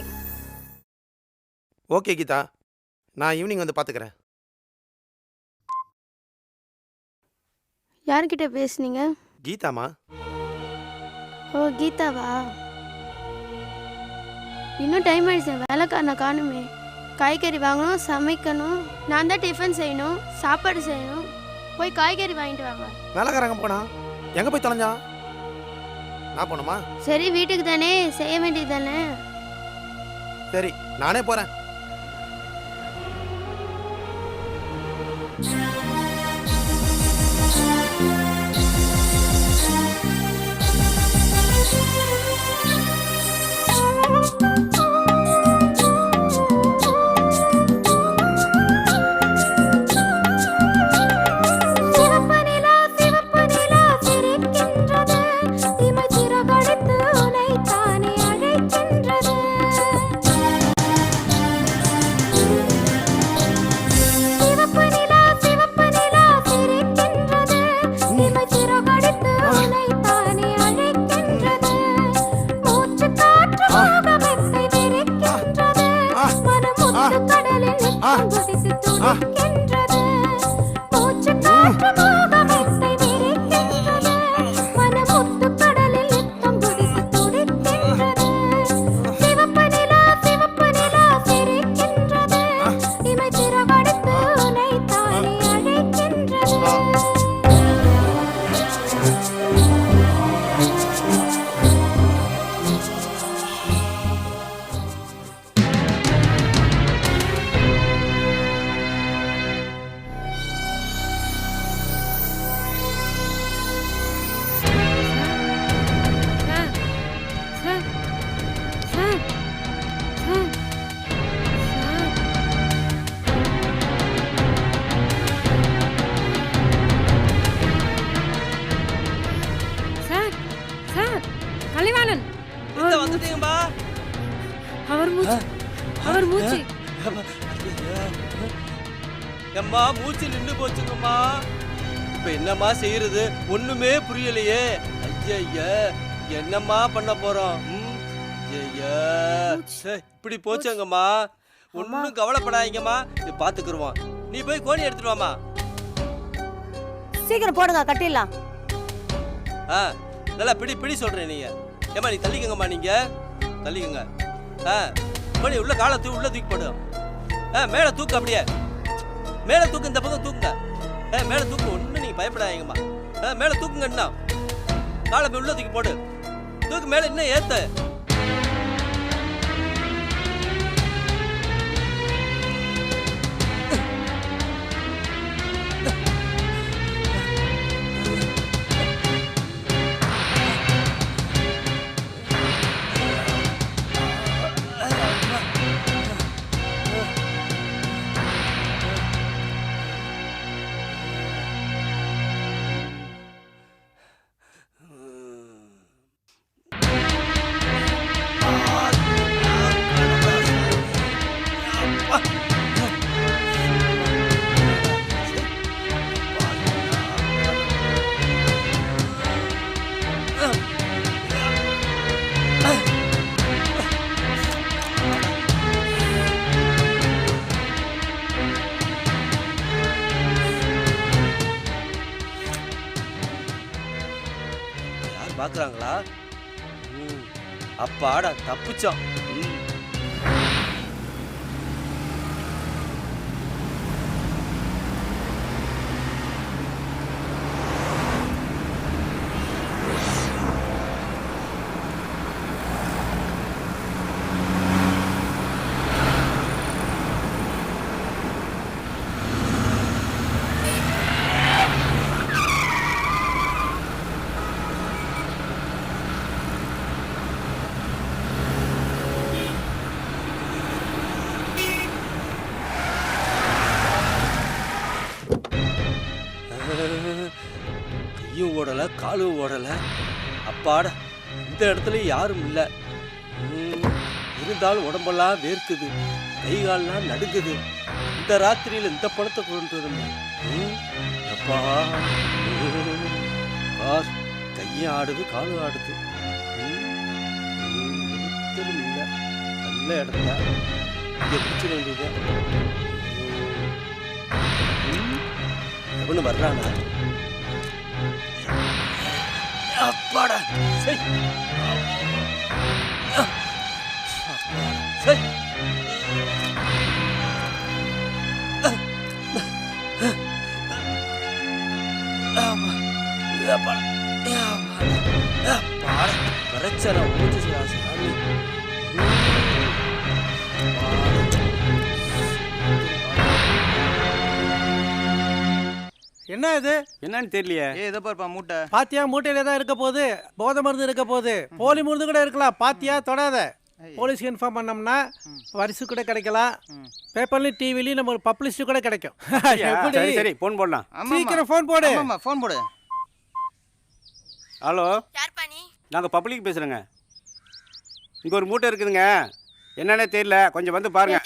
ஓகே கீதா, நான் ஈவினிங் வந்து பார்த்துக்கிறேன். யார்கிட்ட பேசுனீங்க? கீதாமா. ஓ கீதாவா? இன்னும் டைம் ஆயிடுச்சு, வேலைக்காரனை காணுமே. காய்கறி வாங்கணும், சமைக்கணும், நான் தான் டிஃபன் செய்யணும், சாப்பாடு செய்யணும். போய் காய்கறி வாங்கிட்டு வாங்க. வேலைக்காரங்க போனா எங்கே போய் தொலைஞ்சா? நான் போனோமா? சரி, வீட்டுக்கு தானே, செய்ய வேண்டியது தானே. சரி, நானே போகிறேன். எம்மா மூச்சு நின்று போச்சுங்கம்மா. இப்ப என்னம்மா செய்யறது ஒண்ணுமே புரியலையே. ஐயா என்னம்மா பண்ண போறோம்? இப்படி போச்சுங்கம்மா. ஒன்னும் கவலைப்படாதீங்கம்மா, இது பாத்துக்குருவோம். நீ போய் கோணி எடுத்துட்டு வாமா. சீக்கிரம் போடுங்க, கட்டிடலாம். நல்லா பிடி பிடி சொல்றேன். நீங்க ஏமா நீ தள்ளிக்கங்கம்மா, நீங்க தள்ளிக்கங்க. கோணி உள்ள காலை உள்ள தூக்கி போடு. மேல தூக்கு, அப்படியே மேல தூக்கு, இந்த பக்கம் தூக்குங்க. மேல தூக்கு, ஒண்ணு நீங்க பயப்படாதீங்கம்மா. மேல தூக்குங்க, இன்னும் காலை உள்ள தூக்கி போடு. தூக்கு மேல, இன்னும் ஏத்து. பாக்குறாங்களா? அப்பாடா, தப்பிச்சோம். கையும் ஓடலை, காலும் ஓடலை. அப்பாடா, இந்த இடத்துல யாரும் இல்லை. இருந்தாலும் உடம்பெல்லாம் வேர்க்குது, கை கால்லாம் நடுக்குது. இந்த ராத்திரியில் இந்த படத்தை கொண்டு வரணும். அப்பா கார் கையும் ஆடுது, காலும் ஆடுது. ஒருத்தரும் இல்லை. நல்ல இடத்துல இங்கே பிடிச்சிட வேண்டியது. எவனு வர்றானா? அப்பாடா சரி சரி. பிரச்சனை ஊத்துச்சுடா சாமி. என்ன இது? என்னன்னு தெரியலையே. இதை பாருப்பா மூட்டை. பாத்தியா, மூட்டையில தான் இருக்க போகுது. போதை மருந்து இருக்க போகுது. போலி மருந்து கூட இருக்கலாம். பாத்தியா, தொடாத. போலீஸ்க்கு இன்ஃபார்ம் பண்ணோம்னா பரிசு கூட கிடைக்கலாம். பேப்பர்லயும் டிவிலையும் நம்ம ஒரு பப்ளிசிட்டி கூட கிடைக்கும். சரி சரி ஃபோன் போடலாம். சீக்கிரம் ஃபோன் போடு. ஃபோன் போடு. ஹலோ, நாங்கள் பப்ளிக் பேசுகிறேங்க. இங்கே ஒரு மூட்டை இருக்குதுங்க, என்னன்னே தெரியல, கொஞ்சம் வந்து பாருங்க.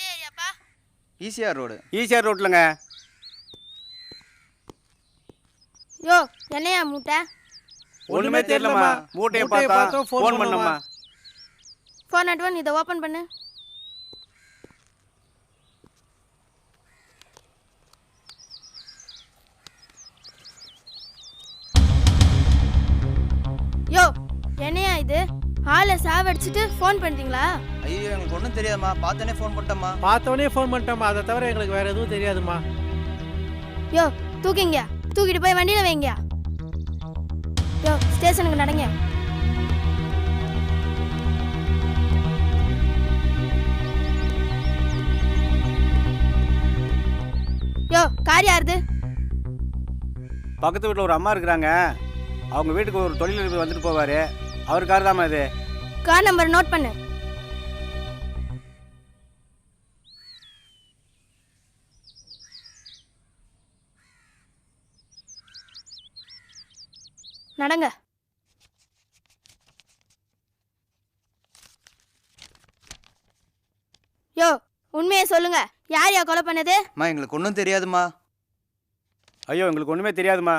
ECR road. ஈசிஆர் ரோட்லங்க. யோ என்னையா மூட்டை? ஒன்றுமே தெரியலம்மா. மூட்டையை பார்த்தா ஃபோன் பண்ணம்மா. ஃபோன் அட்வான் இதை ஓப்பன் பண்ணு. யோ என்னையா இது? ஆளை சாவடிச்சிட்டு ஃபோன் பண்ணுறீங்களா? ஐயோ எங்களுக்கு ஒன்றும் தெரியாதுமா, பார்த்தோன்னே ஃபோன் பண்ணிட்டோம்மா. பார்த்தோன்னே ஃபோன் பண்ணிட்டோம்மா, அதை தவிர எங்களுக்கு வேற எதுவும் தெரியாதுமா. யோ தூக்கிங்க, தூக்கிட்டு போய் வண்டியில் வைங்க. யோ ஸ்டேஷனுக்கு நடங்க. யோ கார் யாருது? பக்கத்து வீட்டில் ஒரு அம்மா இருக்கிறாங்க, அவங்க வீட்டுக்கு ஒரு தொழிலதிபர் வந்துட்டு போவார், அவர் கார் தாம்மா இது. கார் நம்பர் நோட் பண்ணு. நடங்க. யோ உண்மையை சொல்லுங்க, யார் யா கொலை பண்ணது? அம்மா எங்களுக்கு ஒன்றும் தெரியாதுமா. ஐயோ எங்களுக்கு ஒன்றுமே தெரியாதுமா.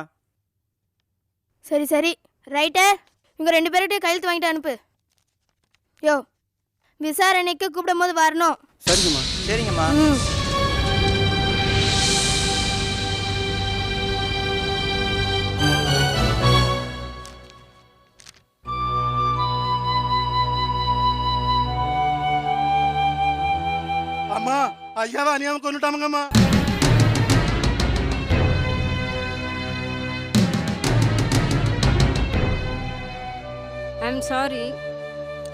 சரி சரி ரைட்டர், இவங்க 2 பேர்கிட்ட கையெழுத்து வாங்கிட்டு அனுப்பு. யோ விசாரணைக்கு கூப்பிடும் போது வரணும். சரிங்கம்மா. சரிங்கம்மா. அம்மா ஐயாவை அநியாயம் கொண்டுட்டானுங்கம்மா. I'm sorry.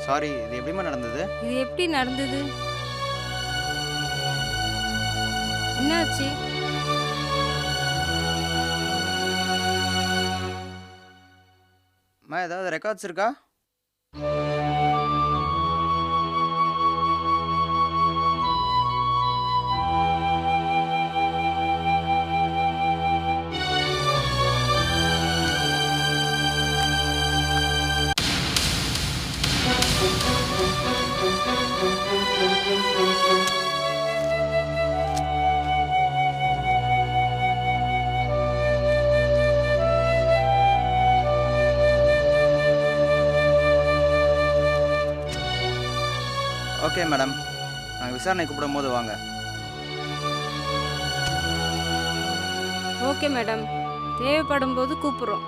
சாரி, இது எப்படிமா நடந்தது? இது எப்படி நடந்தது? என்னாச்சு? அம்மா ஏதாவது ரெக்கார்ட்ஸ் இருக்கா? ஓகே மேடம், நாங்கள் விசாரணை கூப்பிடும் போது வாங்க. ஓகே மேடம், தேவைப்படும் போது கூப்பிடுறோம்.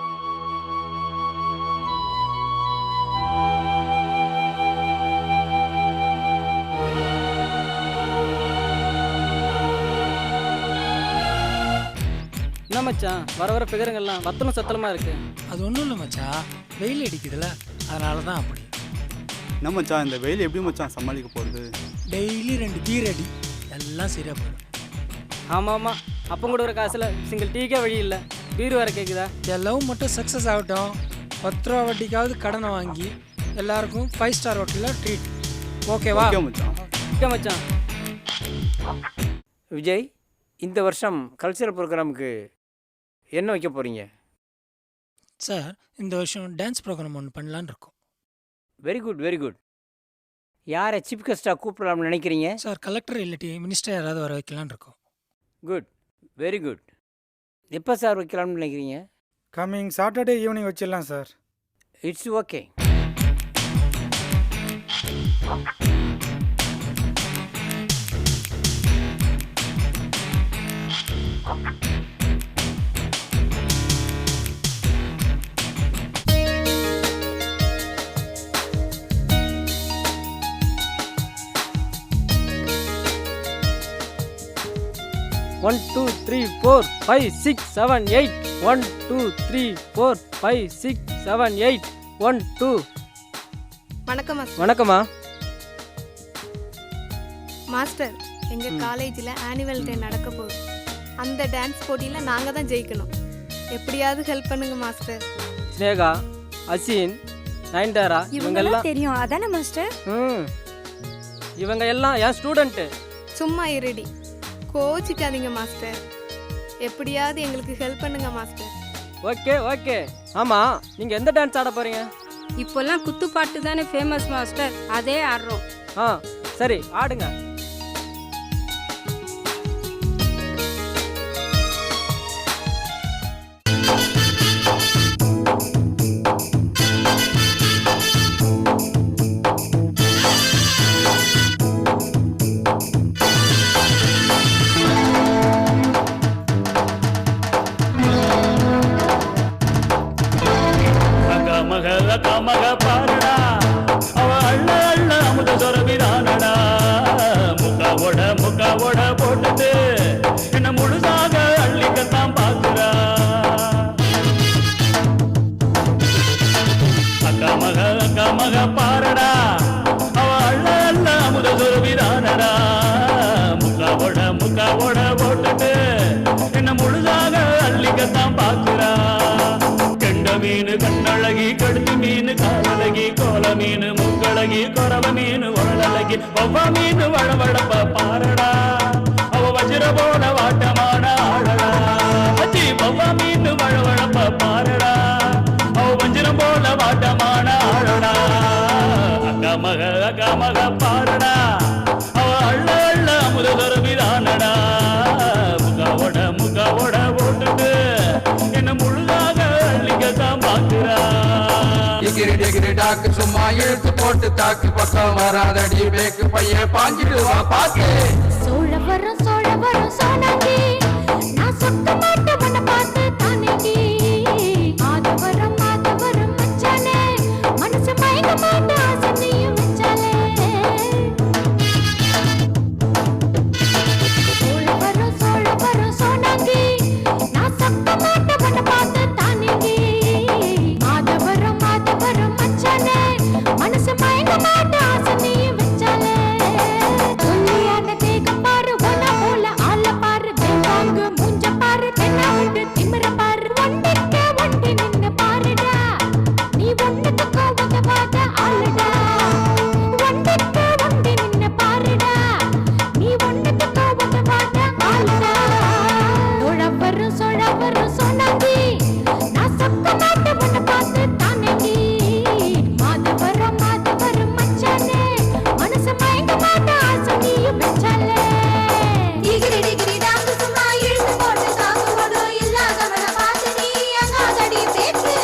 என்ன மச்சான், வர வர பிகருங்கெல்லாம் வத்தலும் சத்தலமாக இருக்கு. அது ஒன்றும் இல்லை மச்சான், வெயில் அடிக்குதுல்ல, அதனால தான் அப்படி. என்ன மச்சான், இந்த வெயில் எப்படி மச்சான் சமாளிக்க போகிறது? டெய்லி 2 பீர் அடி, எல்லாம் சரியாக போயிடும். ஆமாம் ஆமாம், அப்போ கூட ஒரு காசில் சிங்கிள் டீக்கே வழி இல்லை, பீர் வேறு கேட்குதா? என் லவ் மட்டும் சக்ஸஸ் ஆகட்டும். 10 ரூபா வட்டிக்காவது கடனை வாங்கி எல்லாருக்கும் 5 ஸ்டார் ஹோட்டலில் ட்ரீட். ஓகேவா? ஓகே மச்சான். ஓகே மச்சான். விஜய், இந்த வருஷம் கல்ச்சரல் ப்ரோக்ராமுக்கு என்ன வைக்க போகிறீங்க? சார் இந்த வருஷம் டான்ஸ் ப்ரோக்ராம் ஒன்று பண்ணலான்னு இருக்கோம். Very good very good. யாரை சீஃப் கெஸ்ட்டாக கூப்பிடலாம்னு நினைக்கிறீங்க? சார் கலெக்டர் இல்லாட்டி மினிஸ்டர் யாராவது வர வைக்கலான்னு இருக்கோம். Good, very good. எப்போ சார் வைக்கலாம்னு நினைக்கிறீங்க? கம்மிங் சாட்டர்டே ஈவினிங் வச்சிடலாம் sir. It's okay. One, two, three, four, five, six, seven, eight. 1, 2, 3, 4, 5, 6, 7, 8. 1, 2. வணக்கம் மாஸ்டர். வணக்கம்மா. மாஸ்டர், எங்கள் காலேஜில் ஆனுவல் டே நடக்க போகுது. அந்த டான்ஸ் போட்டியில் நாங்கள் தான் ஜெயிக்கணும். எப்படியாவது ஹெல்ப் பண்ணுங்க மாஸ்டர். ஸ்னேகா, அசின், நயன்தாரா இவங்கெல்லாம் தெரியும் அதானே மாஸ்டர்? இவங்க எல்லாம் என் ஸ்டூடெண்ட்டு. சும்மா இருடி, கோச்சிக்காதீங்க மாஸ்டர். எப்படியாவது எங்களுக்கு ஹெல்ப் பண்ணுங்க மாஸ்டர். Okay okay. ஆமாம், நீங்கள் எந்த டான்ஸ் ஆட போகிறீங்க? இப்போல்லாம் குத்துப்பாட்டு தானே ஃபேமஸ் மாஸ்டர், அதே ஆடுறோம். ஆ சரி, ஆடுங்க. மக பாருடா, அவ அள்ள அள்ள அமுத சொரவிதானடா. முக்காவோட போட்டுட்டு என்ன முழுதாக அள்ளிக்கத்தான் பாக்குறா. அக்கா மக பாருடா, அவ அள்ள அள்ள அமுத சொரவிதானடா. முக்காவோட போட்டுட்டு என்ன முழுதாக அள்ளிக்கத்தான் பாக்குறா. மீன் கண்ணழகி, கடுத்து மீன் காலழகி, கோல மீன் முக்களகி, கொரவ மீன் உரலழகி, ஒவ்வொரு மீன் வளவளப்ப பாரடா. அவ வஜ்ர போல வாட்டமான ஆழடா. ஒவ்வொரு மீன் வளவளப்ப பாரடா. அவ வஜ்ரம் போல வாட்டமான ஆழடா. அக்கா மக பாரடா, அவ அள்ள அள்ள அமுத தருவிதானடா. முக்காவோட போட்டுட்டு என்ன முழுதாக அள்ளிக்கத்தான் பாக்குறா. டாக்கு சும்மா இழுத்து போட்டு தாக்கு பக்கம் வராதடி பேக்கு பைய பாஞ்சிடுவா பாத்து. சோழ வரும் சோனாங்கி, நான் சொக்க மாட்டேன் உன்னை பார்த்து தானேங்கி. மாதவரம் மச்சானே, மனசு மயங்க மாட்டேன் ஆசனையும் வச்சாலே. சோழ வரும் சோனாங்கி, நான் சொக்க மாட்டேன் உன்னை பார்த்து தானேங்கி. மாதவரம் மச்சானே, மனசு மயங்க மாட்டேன் ஆசனையும் வச்சாலே. சொல்லியான தேகம் பாரு, ஒன்ன போல ஆள பாரு, வேண்டாங்க மூஞ்ச பாரு, தென்னா விட்டு திமிர பாரு. ஒண்டி நின்னு பாருடா, நீ ஒண்ணுக்கு உதவாத ஆளுடா. ஒண்டி நின்னு பாருடா, நீ ஒண்ணுக்கு உதவாத ஆளுடா. சோழ வரும் சோனாங்கி, நான் சொக்க மாட்டேன் உன்னை பார்த்து தானேங்கி. மாதவரம் மச்சானே, மனசு மயங்க மாட்டேன் ஆசனையும் வச்சாலே. டிகிரி டாக்கு சும்மா இழுத்து போட்டு காக்கு கொடு, இல்லாதவனை பார்த்து நீ அங்காதடி பேச்சு.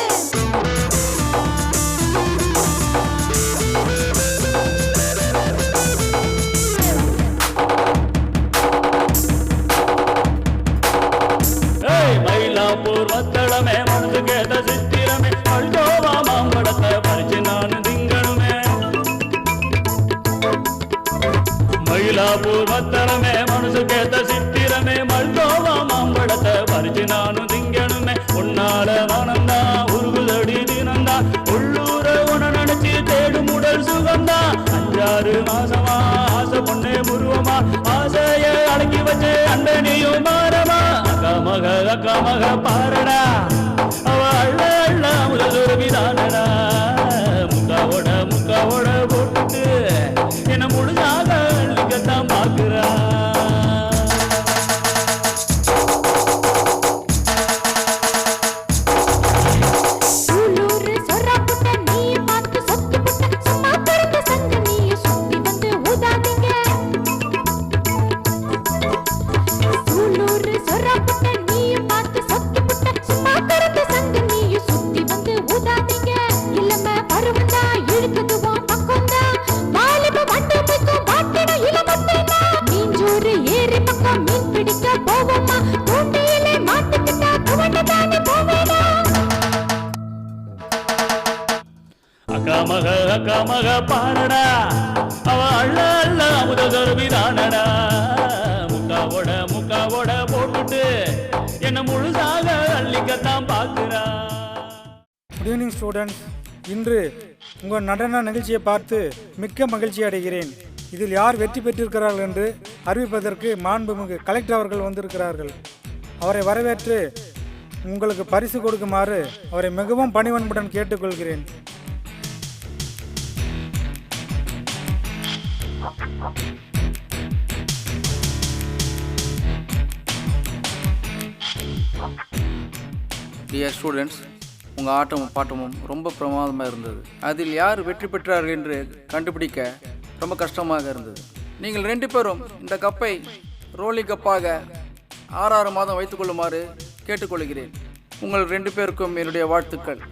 மயிலாப்பூர் வத்தளமே, மனது கேட்ட சித்திரமே, அல்கோவா மாம்பழத்தை பறிச்சு நான் திங்கணுமே. மயிலாப்பூர் வத்தளமே, மனசு கேட்ட சித்திரமே, மல்கோவா மாம்பழத்தை பறிச்சு நானும் திங்கணுமே. உன்னால மனந்தா உருகுதடி தினந்தா, உள்ளூர உன நினைச்சு தேடும் உடல் சுகந்தா. 5-6 மாசமா ஆசை பொண்ணே முருவமா, ஆசைய அடக்கி வச்சு அண்டனியும் மாறமா. அக்கா மக பாரடா, அவ அள்ள அள்ள அமுத சுரபிதானடா. முக்காவோட போட்டுட்டு என்ன முழுதாக அள்ளிக்கத்தான் பாக்குறா. உள்ளூர் சொரப்புட்ட அக்கா மக பாரடா அவ அள்ள அள்ள அமுத தருவிதானடா முக்காவோட போட்டுட்டு என்ன முழுதாக அள்ளிக்கத்தான் பார்க்கிறா. Good evening students. இன்று உங்கள் நடன நிகழ்ச்சியை பார்த்து மிக்க மகிழ்ச்சி அடைகிறேன். இதில் யார் வெற்றி பெற்றிருக்கிறார்கள் என்று அறிவிப்பதற்கு மாண்புமிகு கலெக்டர் அவர்கள் வந்திருக்கிறார்கள். அவரை வரவேற்று உங்களுக்கு பரிசு கொடுக்குமாறு அவரை மிகவும் பணிவன்புடன் கேட்டுக்கொள்கிறேன். டியர் ஸ்டூடெண்ட்ஸ், உங்கள் ஆட்டமும் பாட்டமும் ரொம்ப பிரமாதமாக இருந்தது. அதில் யார் வெற்றி பெற்றார்கள் என்று கண்டுபிடிக்க ரொம்ப கஷ்டமாக இருந்தது. நீங்கள் 2 பேரும் இந்த கப்பை ரோலி கப்பாக 6 மாதம் வைத்துக்கொள்ளுமாறு கேட்டுக்கொள்கிறேன். உங்கள் 2 பேருக்கும் என்னுடைய வாழ்த்துக்கள்.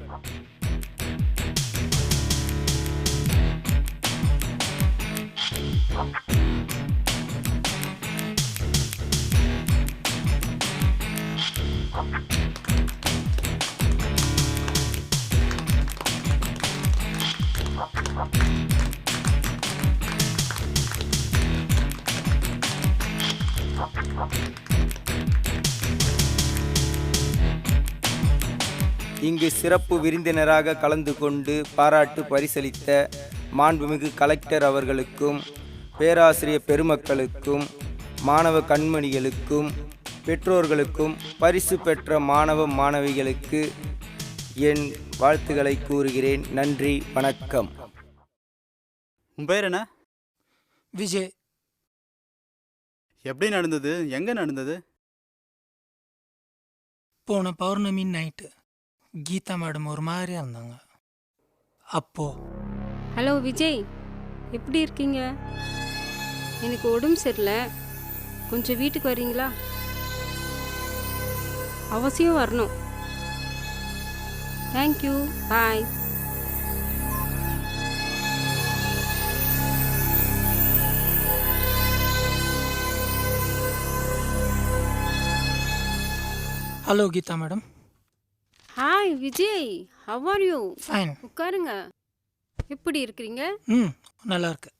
இங்கு சிறப்பு விருந்தினராக கலந்து கொண்டு பாராட்டு பரிசளித்த மாண்புமிகு கலெக்டர் அவர்களுக்கும், பேராசிரியர் பெருமக்களுக்கும், மாணவ கண்மணிகளுக்கும், பெற்றோர்களுக்கும், பரிசு பெற்ற மாணவ மாணவிகளுக்கு என் வாழ்த்துக்களை கூறுகிறேன். நன்றி, வணக்கம். உன் பேர் என்ன? விஜய். எப்படி நடந்தது? எங்கே நடந்தது? போன பௌர்ணமி நைட்டு கீதா மேடம் ஒரு மாதிரியா இருந்தாங்க. அப்போ ஹலோ விஜய், எப்படி இருக்கீங்க? எனக்கு உடம்பு சரியில்லை, கொஞ்சம் வீட்டுக்கு வரீங்களா? அவசியம் வரணும். Thank you, bye. Hello Geeta madam. Hi Vijay, how are you? Fine. உட்காருங்க. எப்படி இருக்கிறீங்க? நல்லா இருக்கு.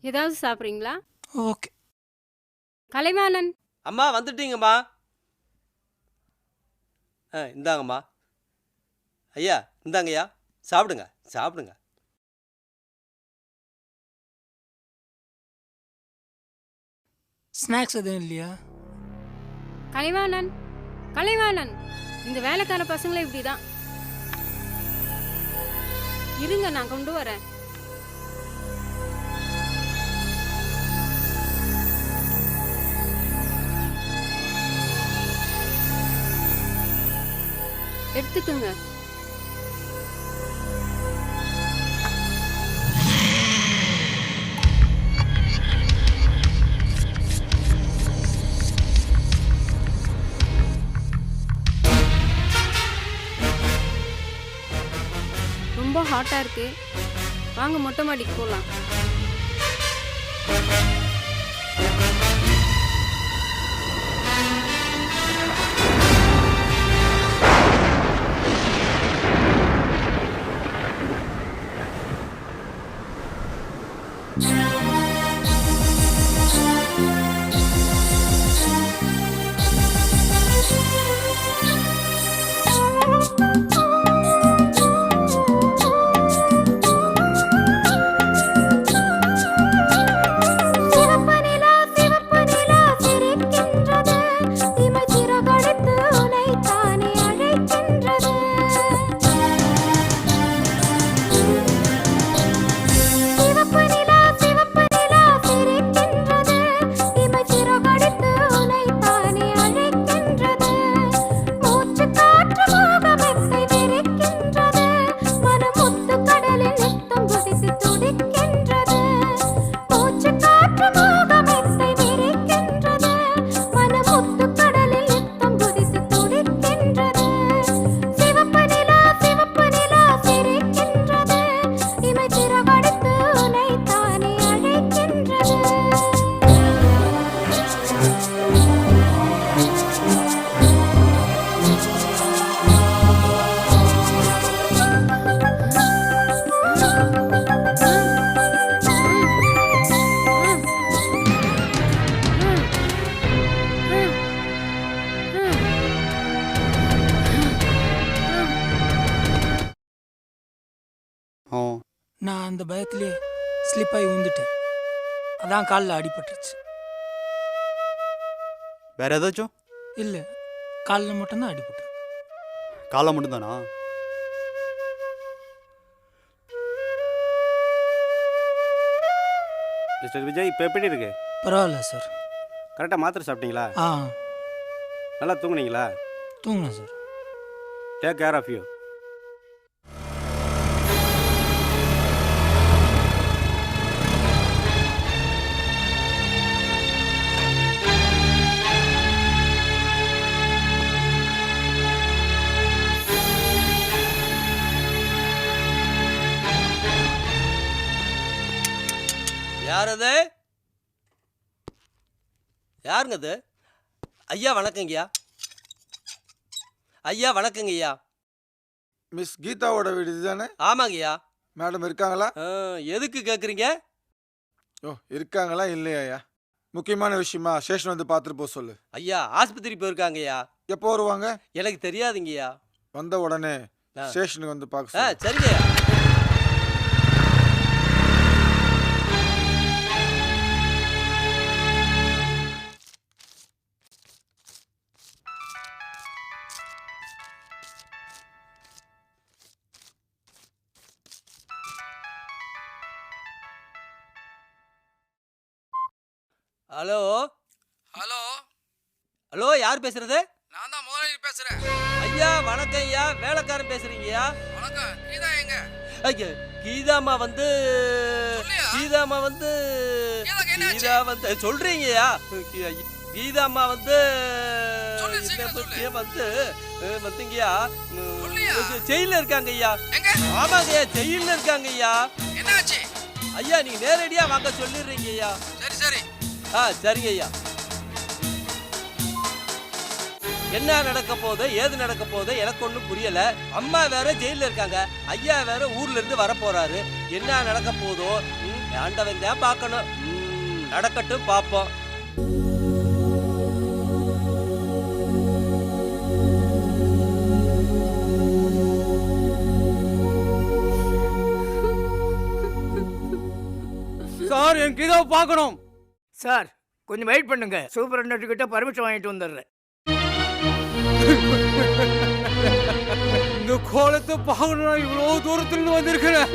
ஏதாவது சாப்பிட்றீங்களா? ஓகே. கலைவாணன். அம்மா வந்துட்டீங்கம்மா. இந்தாங்கம்மா. ஐயா இந்தாங்கய்யா, சாப்பிடுங்க சாப்பிடுங்க. ஸ்நாக்ஸ் எதுவும் இல்லையா? கலைவாணன், கலைவாணன், இந்த வேலைக்கார பசங்களே இப்படிதான். இருங்க, நான் கொண்டு வரேன். எடுத்துக்குங்க. ரொம்ப ஹாட்டா இருக்கு, வாங்க மொட்டை மாடிக்கு போகலாம். சிவப்பு நான் அந்த பயத்திலே ஸ்லிப் ஆகி விழுந்துட்டேன். அதான் காலில் அடிபட்டுருச்சு. வேற ஏதாச்சும்? இல்லை, காலில் மட்டும்தான் அடிபட்டு. காலை மட்டும்தானா? மிஸ்டர் விஜய் இப்போ எப்படி இருக்கு? பரவாயில்ல சார். கரெக்டாக மாத்திரை சாப்பிட்டீங்களா? ஆ, நல்லா தூங்குனீங்களா? தூங்குனேன் சார். Take care of you. யார் அது? யாருங்க அது? ஐயா வணக்கங்கய்யா. ஐயா வணக்கங்கய்யா. மிஸ் கீதாவோட வீடு இதுதானே? ஆமாங்கய்யா. மேடம் இருக்காங்களா? எதுக்கு கேட்குறீங்க? ஓ, இருக்காங்களா இல்லையா? முக்கியமான விஷயமா ஸ்டேஷன் வந்து பார்த்துட்டு போக சொல்லு. ஐயா ஆஸ்பத்திரி போயிருக்காங்கய்யா. எப்போ வருவாங்க? எனக்கு தெரியாதுங்கய்யா. வந்த உடனே ஸ்டேஷனுக்கு வந்து பார்க்க சொல்லு. சரிங்கய்யா. ஹலோ ஹலோ ஹலோ, யார் பேசுறது? நான் தான் முதலாளி பேசுறேன். ஐயா வணக்கம் ஐயா, வேலைக்காரன் பேசுறீங்கய்யா. வணக்கம். கீதா எங்க? ஐயா கீதாமா வந்து கீதாமா வந்து கீதா வந்து சொல்றீங்கய்யா. கீதாமா வந்து வந்து வந்துங்கய்யா ஜெயில இருக்காங்க ஐயா. ஆமாங்க ஐயா, ஜெயில இருக்காங்க ஐயா. என்னாச்சு? ஐயா நீங்க நேரடியா வாங்க சொல்லிடுறீங்க ஐயா. சரி சரி. சரிங்க ஐயா. என்ன நடக்க போதோ ஏது நடக்க போதோ எனக்கு ஒன்றும் புரியல. அம்மா வேற ஜெயில இருக்காங்க, ஐயா வேற ஊர்ல இருந்து வர போறாரு. என்ன நடக்க போதோ ஆண்டவன் தான் பார்க்கணும். நடக்கட்டும், பார்ப்போம். சார், என் கீதாவை பார்க்கணும். சார் கொஞ்சம் வெயிட் பண்ணுங்க, சூப்பரண்டன்ட் கிட்ட பர்மிஷன் வாங்கிட்டு வந்துடுறேன். இந்த கோலத்தை பார்க்கணும்னா இவ்வளோ தூரத்துலேருந்து வந்திருக்கிறேன்.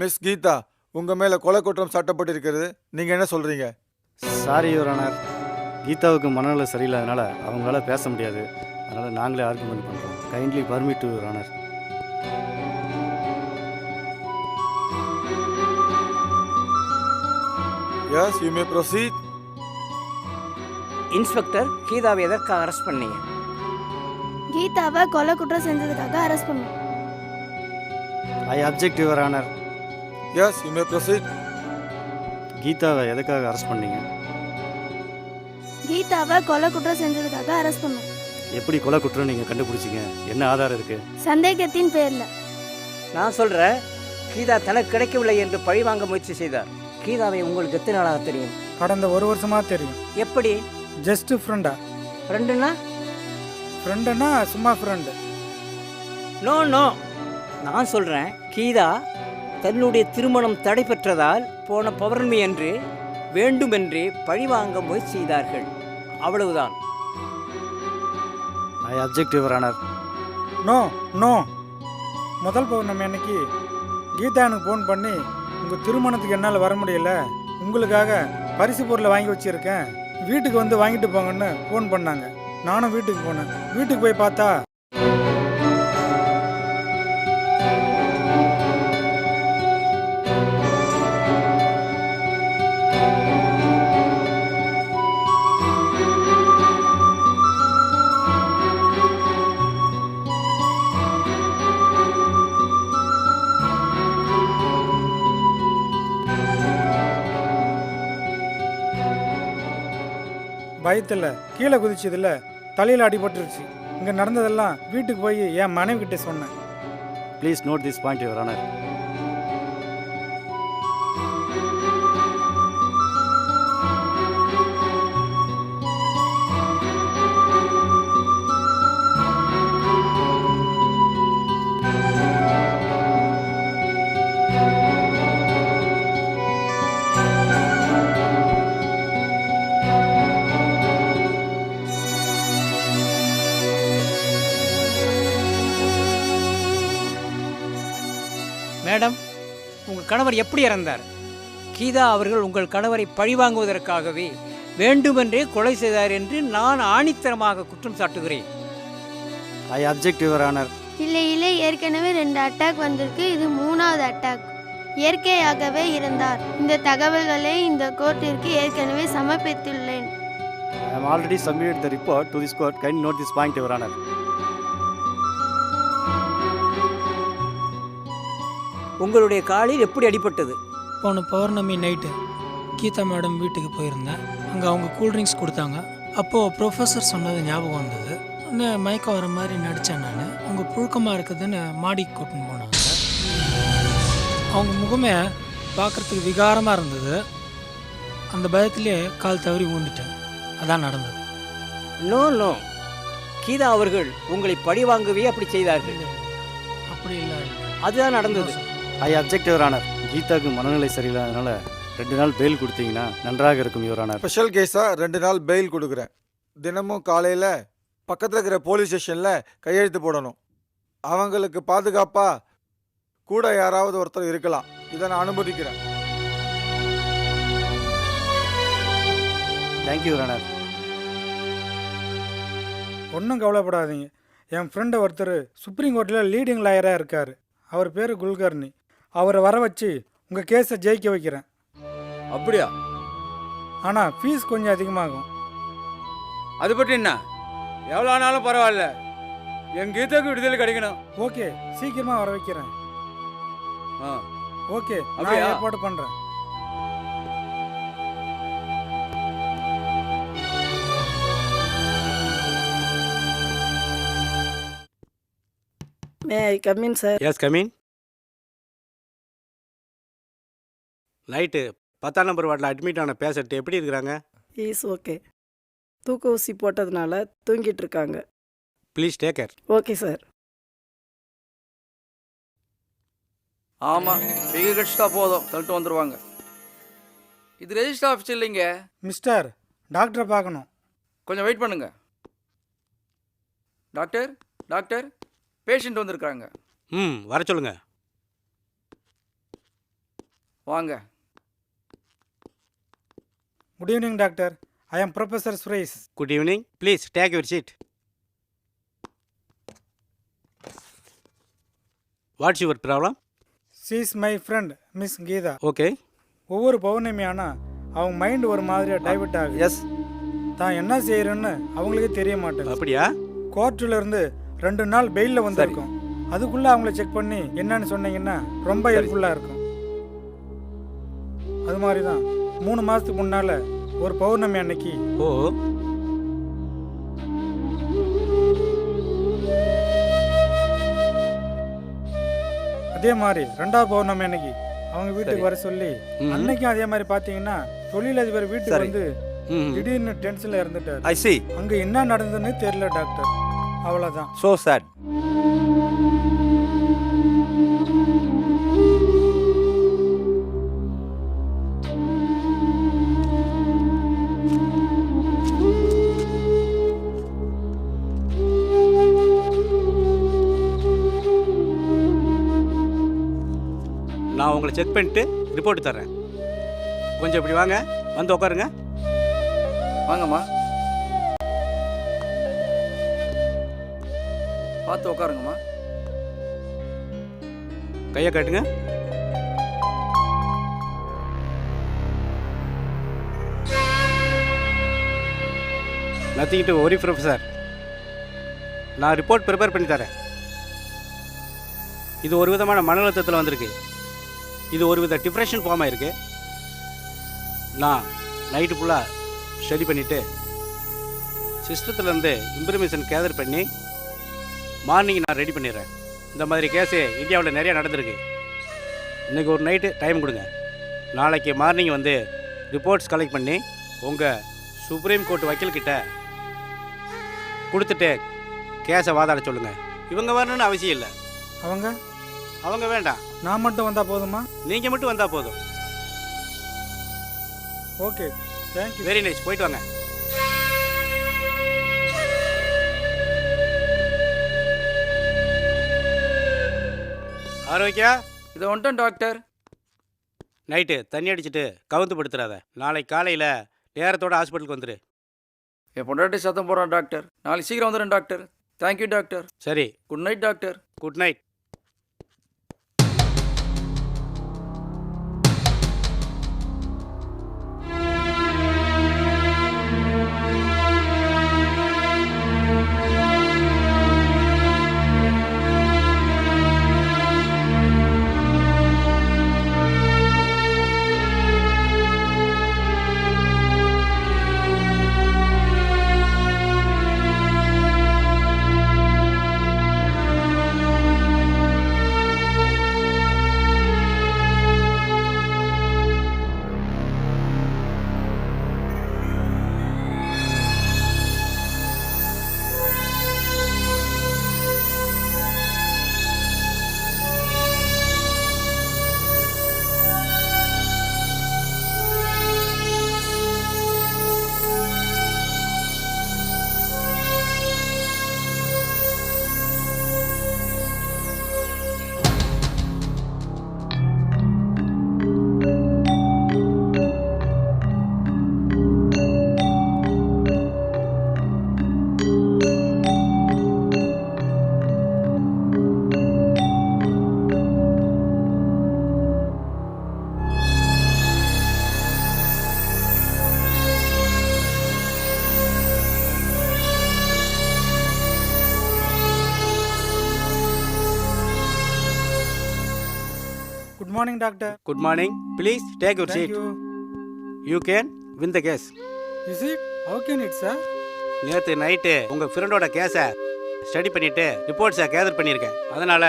மிஸ் கீதா, உங்க மேல கொலை குற்றம் சாட்டப்பட்டிருக்கிறது. நீங்க என்ன சொல்றீங்க? சாரி யுவர் ஆனர், கீதாவுக்கு மனநல சரியில்லாதனால அவங்களால பேச முடியாது. அதனால் நாங்களே ஆர்குமெண்ட் பண்ணுறோம். Kindly permit your honour. Yes, you may proceed. Inspector, கீதாவை எதற்காக அரெஸ்ட் பண்ணீங்க? கீதாவை கொலை குற்றம் செஞ்சதுக்காக அரெஸ்ட் பண்ணும். I object your honour. Yes, you may proceed. கீதாவை எதுக்காக அரெஸ்ட் பண்ணீங்க? கீதாவை கொலை குற்றம் செஞ்சதுக்காக அரெஸ்ட் பண்ணும். எப்படி கொலை குற்றம் நீங்கள் கண்டுபிடிச்சிங்க? என்ன ஆதாரம் இருக்குது? சந்தேகத்தின் பேர்ல. நான் சொல்கிறேன், கீதா தனக்கு கிடைக்கவில்லை என்று பழிவாங்க முயற்சி செய்தார். கீதாவை உங்களுக்கு எத்தனை நாளாக தெரியும்? கடந்த 1 வருஷமா தெரியும். எப்படி? ஜஸ்ட் ஃப்ரெண்டா? ஃப்ரெண்டுன்னா? ஃப்ரெண்டுன்னா சும்மா ஃப்ரெண்டு. நோ நோ, நான் சொல்கிறேன், கீதா தன்னுடைய திருமணம் தடைபெற்றதால் போன பௌர்ணமி அன்று வேண்டுமென்றே பழிவாங்க முயற்சி செய்தார்கள். அவ்வளவுதான். I object your honour. No no, முதல் பௌர்ணமி அன்னைக்கு கீதா எனக்கு ஃபோன் பண்ணி உங்கள் திருமணத்துக்கு என்னால் வர முடியல, உங்களுக்காக பரிசு பொருளை வாங்கி வச்சுருக்கேன், வீட்டுக்கு வந்து வாங்கிட்டு போங்கன்னு ஃபோன் பண்ணாங்க. நானும் வீட்டுக்கு போனேன். வீட்டுக்கு போய் பார்த்தா பயத்தில் கீழே குதிச்சதில்ல தலையில் அடிபட்டுருச்சு. இங்கே நடந்ததெல்லாம் வீட்டுக்கு போய் என் மனைவி கிட்ட சொன்னேன். Please note this point your honour. Madam, உங்கள் கணவர் எப்படி இறந்தார்? கீதா அவர்கள் உங்கள் கணவரை பழிவாங்குவதற்காகவே வேண்டுமென்றே கொலை செய்தார் என்று நான் ஆணித்தரமாக குற்றம் சாட்டுகிறேன். I object your honour. இல்லை இல்லை, ஏற்கனவே 2 அட்டாக் வந்திருக்கு, இது 3வது அட்டாக். இயற்கையாகவே இருந்தார். இந்த தகவல்களை இந்த கோர்ட்டிற்கு ஏற்கனவே சமர்ப்பித்துள்ளேன். ஐ am already submitted the report to this court. Kindly note this point, Your Honor. உங்களுடைய காலில் எப்படி அடிபட்டது? போன பௌர்ணமி நைட்டு கீதா மேடம் வீட்டுக்கு போயிருந்தேன். அங்கே அவங்க கூல்ட்ரிங்க்ஸ் கொடுத்தாங்க. அப்போது ப்ரொஃபஸர் சொன்னது ஞாபகம் வந்தது. இன்னும் மயக்கம் வர மாதிரி நடித்தேன் நான். அவங்க புழுக்கமாக இருக்குதுன்னு மாடிக்கு கூட்டின்னு போனாங்க. அவங்க முகமே பார்க்குறதுக்கு விகாரமாக இருந்தது. அந்த பயத்திலே கால் தவறி ஊந்துட்டேன். அதான் நடந்தது. நோ நோ, கீதா அவர்கள் உங்களை பழிவாங்கவே அப்படி செய்தார்கள். அப்படி இல்லை, அதுதான் நடந்தது. I object your honour. கீதாவுக்கு மனநிலை சரியில்லாதனால 2 நாள் பெயில் கொடுத்தீங்கன்னா நன்றாக இருக்கும் யுவர் ஆனர். ஸ்பெஷல் கேஸாக 2 நாள் பெயில் கொடுக்குறேன். தினமும் காலையில் பக்கத்தில் இருக்கிற போலீஸ் ஸ்டேஷனில் கையெழுத்து போடணும். அவங்களுக்கு பாதுகாப்பாக கூட யாராவது ஒருத்தர் இருக்கலாம். இதை நான் அனுமதிக்கிறேன். Thank you your honour. ஒன்றும் கவலைப்படாதீங்க. என் ஃப்ரெண்டு ஒருத்தர் சுப்ரீம் கோர்ட்டில் லீடிங் லாயராக இருக்கார். அவர் பேர் குல்கர்னி. அவரை வர வச்சு உங்கள் கேஸை ஜெயிக்க வைக்கிறேன். அப்படியா? ஆனால் ஃபீஸ் கொஞ்சம் அதிகமாகும். அது பற்றி என்ன? எவ்வளோ ஆனாலும் பரவாயில்ல, என் கீதாக்கு விடுதலை கிடைக்கணும். ஓகே, சீக்கிரமாக வர வைக்கிறேன். ஓகே, நான் அப்படியா? ஏற்பாடு பண்ணுறேன். May I come in sir? Yes come in. Night 10ஆம் நம்பர் வார்டில் அட்மிட் ஆன பேஷண்ட் எப்படி இருக்கிறாங்க? Is okay. தூக்க ஊசி போட்டதுனால தூங்கிட்டு இருக்காங்க. Please take care. Okay sir. ஆமாம், வெகு கட்சிட்டா போதும், தள்ளிட்டு வந்துடுவாங்க. இது ரெஜிஸ்டர் ஆஃபீஸ் இல்லைங்க. மிஸ்டர், டாக்டரை பார்க்கணும். கொஞ்சம் வெயிட் பண்ணுங்க. டாக்டர், டாக்டர், பேஷண்ட் வந்திருக்காங்க. வர சொல்லுங்க. வாங்க. Good evening doctor. I am professor Suresh. Good evening. Please take your seat. What's your problem? She is my friend miss Geetha. Okay. ஒவ்வொரு பௌர்ணமி ஆனால் அவங்க மைண்டு ஒரு மாதிரியாக டைவர்ட் ஆகுது. எஸ். தான் என்ன செய்கிறேன்னு அவங்களுக்கே தெரிய மாட்டேங்குது. அப்படியா? கோர்ட்டில் இருந்து 2 நாள் பெயிலில் வந்திருக்கோம். அதுக்குள்ளே அவங்கள செக் பண்ணி என்னன்னு சொன்னீங்கன்னா ரொம்ப ஹெல்ப்ஃபுல்லாக இருக்கும். அது மாதிரி தான் 3 மாதத்துக்கு முன்னால் ஒரு பௌர்ணமி அன்னைக்கு அதே மாதிரி 2வது பௌர்ணமி அன்னைக்கு அவங்க வீட்டுக்கு வர சொல்லி அன்னைக்கும் அதே மாதிரி பார்த்தீங்கன்னா தொழிலதிபர் வீட்டுக்கு வந்து திடீர்னு டென்ஷனில் இருந்துட்டார். ஐ see. அங்கே என்ன நடந்ததுன்னு தெரியல டாக்டர். அவ்வளோதான். So sad. நான் உங்களை செக் பண்ணிட்டு ரிப்போர்ட் தர்றேன். கொஞ்சம் இப்படி வாங்க, வந்து உட்காருங்க. வாங்கம்மா, பார்த்து உட்காருங்கம்மா. கையை காட்டுங்க. Nothing to worry professor. நான் ரிப்போர்ட் ப்ரிப்பேர் பண்ணி தரேன். இது ஒரு விதமான மன அழுத்தத்தில் வந்திருக்கு. இது ஒரு வித டிப்ரெஷன் ஃபார்ம் ஆயிருக்கு. நான் நைட்டு ஃபுல்லாக ஸ்டடி பண்ணிவிட்டு சிஸ்டத்துலேருந்து இன்ஃபர்மேஷன் கேதர் பண்ணி மார்னிங் நான் ரெடி பண்ணிடுறேன். இந்த மாதிரி கேஸு இந்தியாவில் நிறையா நடந்திருக்கு. இன்றைக்கி ஒரு நைட்டு டைம் கொடுங்க. நாளைக்கு மார்னிங் வந்து ரிப்போர்ட்ஸ் கலெக்ட் பண்ணி உங்கள் சுப்ரீம் கோர்ட் வக்கீல்கிட்ட கொடுத்துட்டு கேஸை வாதாட சொல்லுங்கள். இவங்க வரணும்னு அவசியம் இல்லை. அவங்க வேண்டாம், நான் மட்டும் வந்தால் போதுமா? நீங்கள் மட்டும் வந்தால் போதும். Okay, thank you. வெரி நைஸ், போயிட்டு வாங்க. ஆரோக்கியா, இதை வந்துட்டேன் டாக்டர். நைட்டு தண்ணி அடிச்சுட்டு கவுந்து படுத்துறாத. நாளைக்கு காலையில் நேரத்தோட ஹாஸ்பிட்டலுக்கு வந்துடு. என் பொண்டாட்டி சத்தம் போடுறான் டாக்டர். நாளைக்கு சீக்கிரம் வந்துடுறேன் டாக்டர். Thank you doctor. சரி, good night doctor. Good night. Good morning, doctor. Good morning. Please take your seat. Thank you. You can win the case. Is it? How can it, sir? நேற்று night உங்கள் ஃப்ரெண்டோட கேஸை study பண்ணிவிட்டு ரிப்போர்ட்ஸை gather பண்ணியிருக்கேன். அதனால்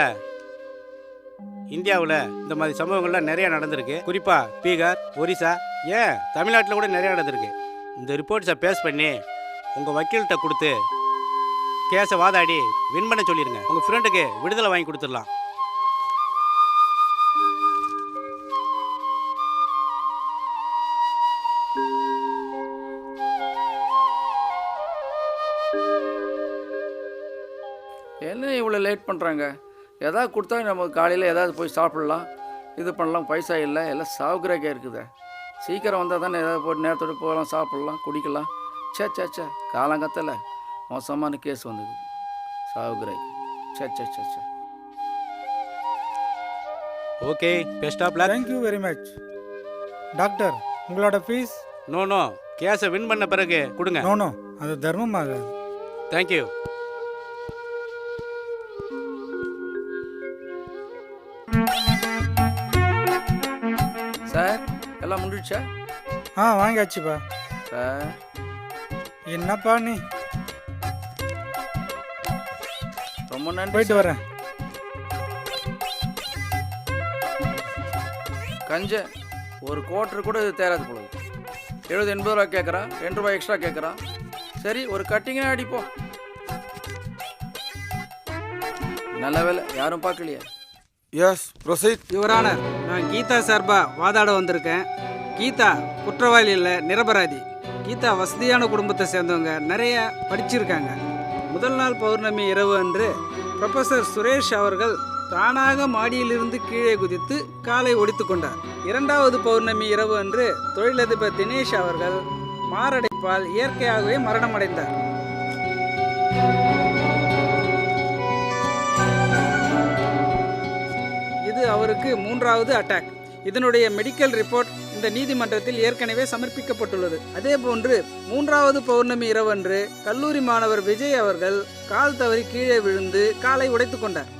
இந்தியாவில் இந்த மாதிரி சம்பவங்கள்லாம் நிறையா நடந்திருக்கு. குறிப்பாக பீகார், ஒரிசா, ஏன் தமிழ்நாட்டில் கூட நிறையா நடந்திருக்கு. இந்த ரிப்போர்ட்ஸை பேஸ் பண்ணி உங்கள் வக்கீல்கிட்ட கொடுத்து கேஸை வாதாடி வின் பண்ண சொல்லிடுங்க. உங்கள் ஃப்ரெண்டுக்கு விடுதலை வாங்கி கொடுத்துடலாம். என்ன இவ்வளோ லேட் பண்ணுறாங்க? எதாவது கொடுத்தா நம்ம காலையில் ஏதாவது போய் சாப்பிட்லாம், இது பண்ணலாம். பைசா இல்லை, எல்லாம் சாவுக்கிராக்கே இருக்குதே. சீக்கிரம் வந்தால் தானே ஏதாவது போட்டு நேரத்தோடு போகலாம், சாப்பிட்லாம், குடிக்கலாம். சே சே சே, காலங்கத்தில் மோசமான கேஸ் வந்தது. சாவுக்கிராக்கி. சே சே சே சே. Okay, best of luck. Thank you very much. Doctor, உங்களோட ஃபீஸ்? நோ, கேஸை வின் பண்ண பிறகு கொடுங்க. நோ, அது தர்மமாகாது. தேங்க்யூ. சார், எல்லாம் முடிச்சா? வாங்கியாச்சுப்பா. சார், என்னப்பா நீ? ரொம்ப நன்றி. போயிட்டு வரேன். கஞ்ச ஒரு குவார்டர் கூட இது தேராது போல. 70-80 ரூபா கேட்குறான், 2 ரூபாய் எக்ஸ்ட்ரா கேட்குறான். சரி, ஒரு கட்டிங்கா அடிப்போம். நல்ல வேலை, யாரும் பார்க்கலையா? S, proceed. யுவர் ஆனர், நான் கீதா சார்பா வாதாட வந்திருக்கேன். கீதா குற்றவாளி இல்லை, நிரபராதி. கீதா வசதியான குடும்பத்தை சேர்ந்தவங்க, நிறைய படிச்சிருக்காங்க. முதல் நாள் பௌர்ணமி இரவு அன்று ப்ரொஃபஸர் சுரேஷ் அவர்கள் தானாக மாடியிலிருந்து கீழே குதித்து காலை ஒடித்து கொண்டார். இரண்டாவது பௌர்ணமி இரவு அன்று தொழிலதிபர் தினேஷ் அவர்கள் மாரடைப்பால் இயற்கையாகவே மரணமடைந்தார். இது அவருக்கு 3வது அட்டாக். இதனுடைய மெடிக்கல் ரிப்போர்ட் இந்த நீதிமன்றத்தில் ஏற்கனவே சமர்ப்பிக்கப்பட்டுள்ளது. அதேபோன்று 3வது பௌர்ணமி இரவன்று கல்லூரி மாணவர் விஜய் அவர்கள் கால் தவறி கீழே விழுந்து காலை உடைத்து கொண்டார்.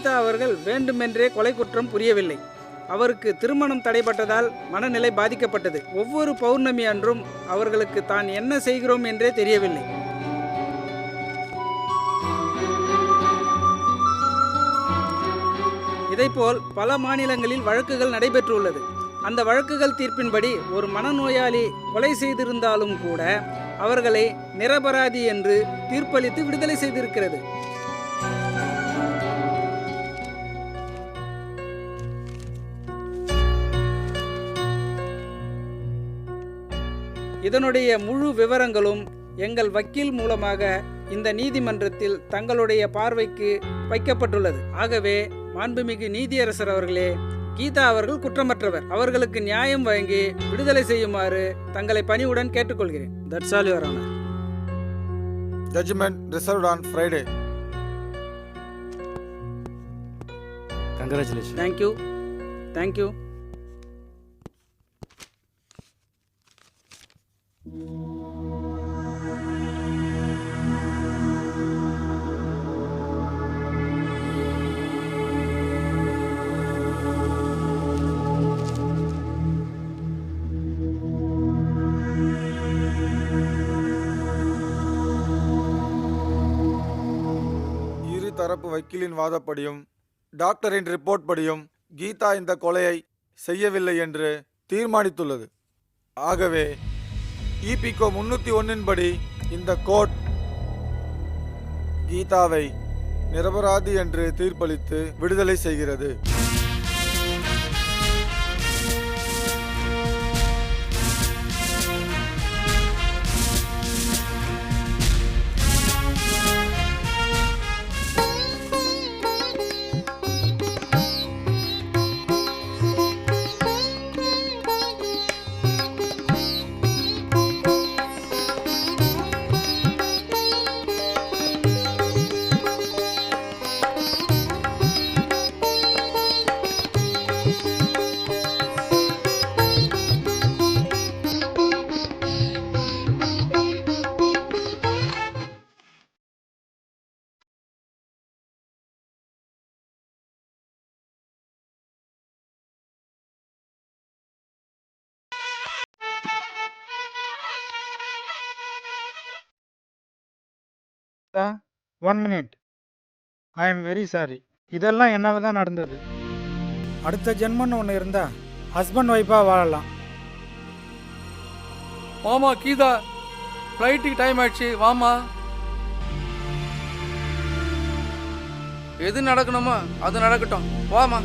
கீதா அவர்கள் வேண்டுமென்றே கொலை குற்றம் புரியவில்லை. அவருக்கு திருமணம் தடைப்பட்டதால் மனநிலை பாதிக்கப்பட்டது. ஒவ்வொரு பௌர்ணமி அன்றும் அவர்களுக்கு தான் என்ன செய்கிறோம் என்றே தெரியவில்லை. இதைப்போல் பல மாநிலங்களில் வழக்குகள் நடைபெற்றுள்ளது. அந்த வழக்குகள் தீர்ப்பின்படி ஒரு மனநோயாளி கொலை செய்திருந்தாலும் கூட அவர்களை நிரபராதி என்று தீர்ப்பளித்து விடுதலை செய்திருக்கிறது. இதனுடைய முழு விவரங்களும் எங்கள் வக்கீல் மூலமாக இந்த நீதிமன்றத்தில் தங்களுடைய பார்வைக்கு வைக்கப்பட்டுள்ளது. ஆகவே மாண்புமிகு நீதியரசர் அவர்களே, கீதா அவர்கள் குற்றமற்றவர். அவர்களுக்கு நியாயம் வழங்கி விடுதலை செய்யுமாறு தங்களை பணிவுடன் கேட்டுக்கொள்கிறேன். That's all your honour. Judgment reserved on Friday. Congratulations. Thank you. Thank you. தரப்பு வக்கீலின் வாதப்படியும் டாக்டரின் ரிப்போர்ட் படியும் கீதா இந்த கொலையை செய்யவில்லை என்று தீர்மானித்துள்ளது. ஆகவே இபிகோ 301 படி இந்த கோர்ட் கீதாவை நிரபராதி என்று தீர்ப்பளித்து விடுதலை செய்கிறது. One minute. I am very sorry. இதெல்லாம் என்னால் தான் நடந்தது. அடுத்த ஜென்மன்னு ஒன்று இருந்தால் ஹஸ்பண்ட் ஒய்ஃபாக வாழலாம். வாமா கீதா, ஃப்ளைட்டுக்கு டைம் ஆயிடுச்சு, வாமா. எது நடக்கணுமோ அது நடக்கட்டும், வாமா.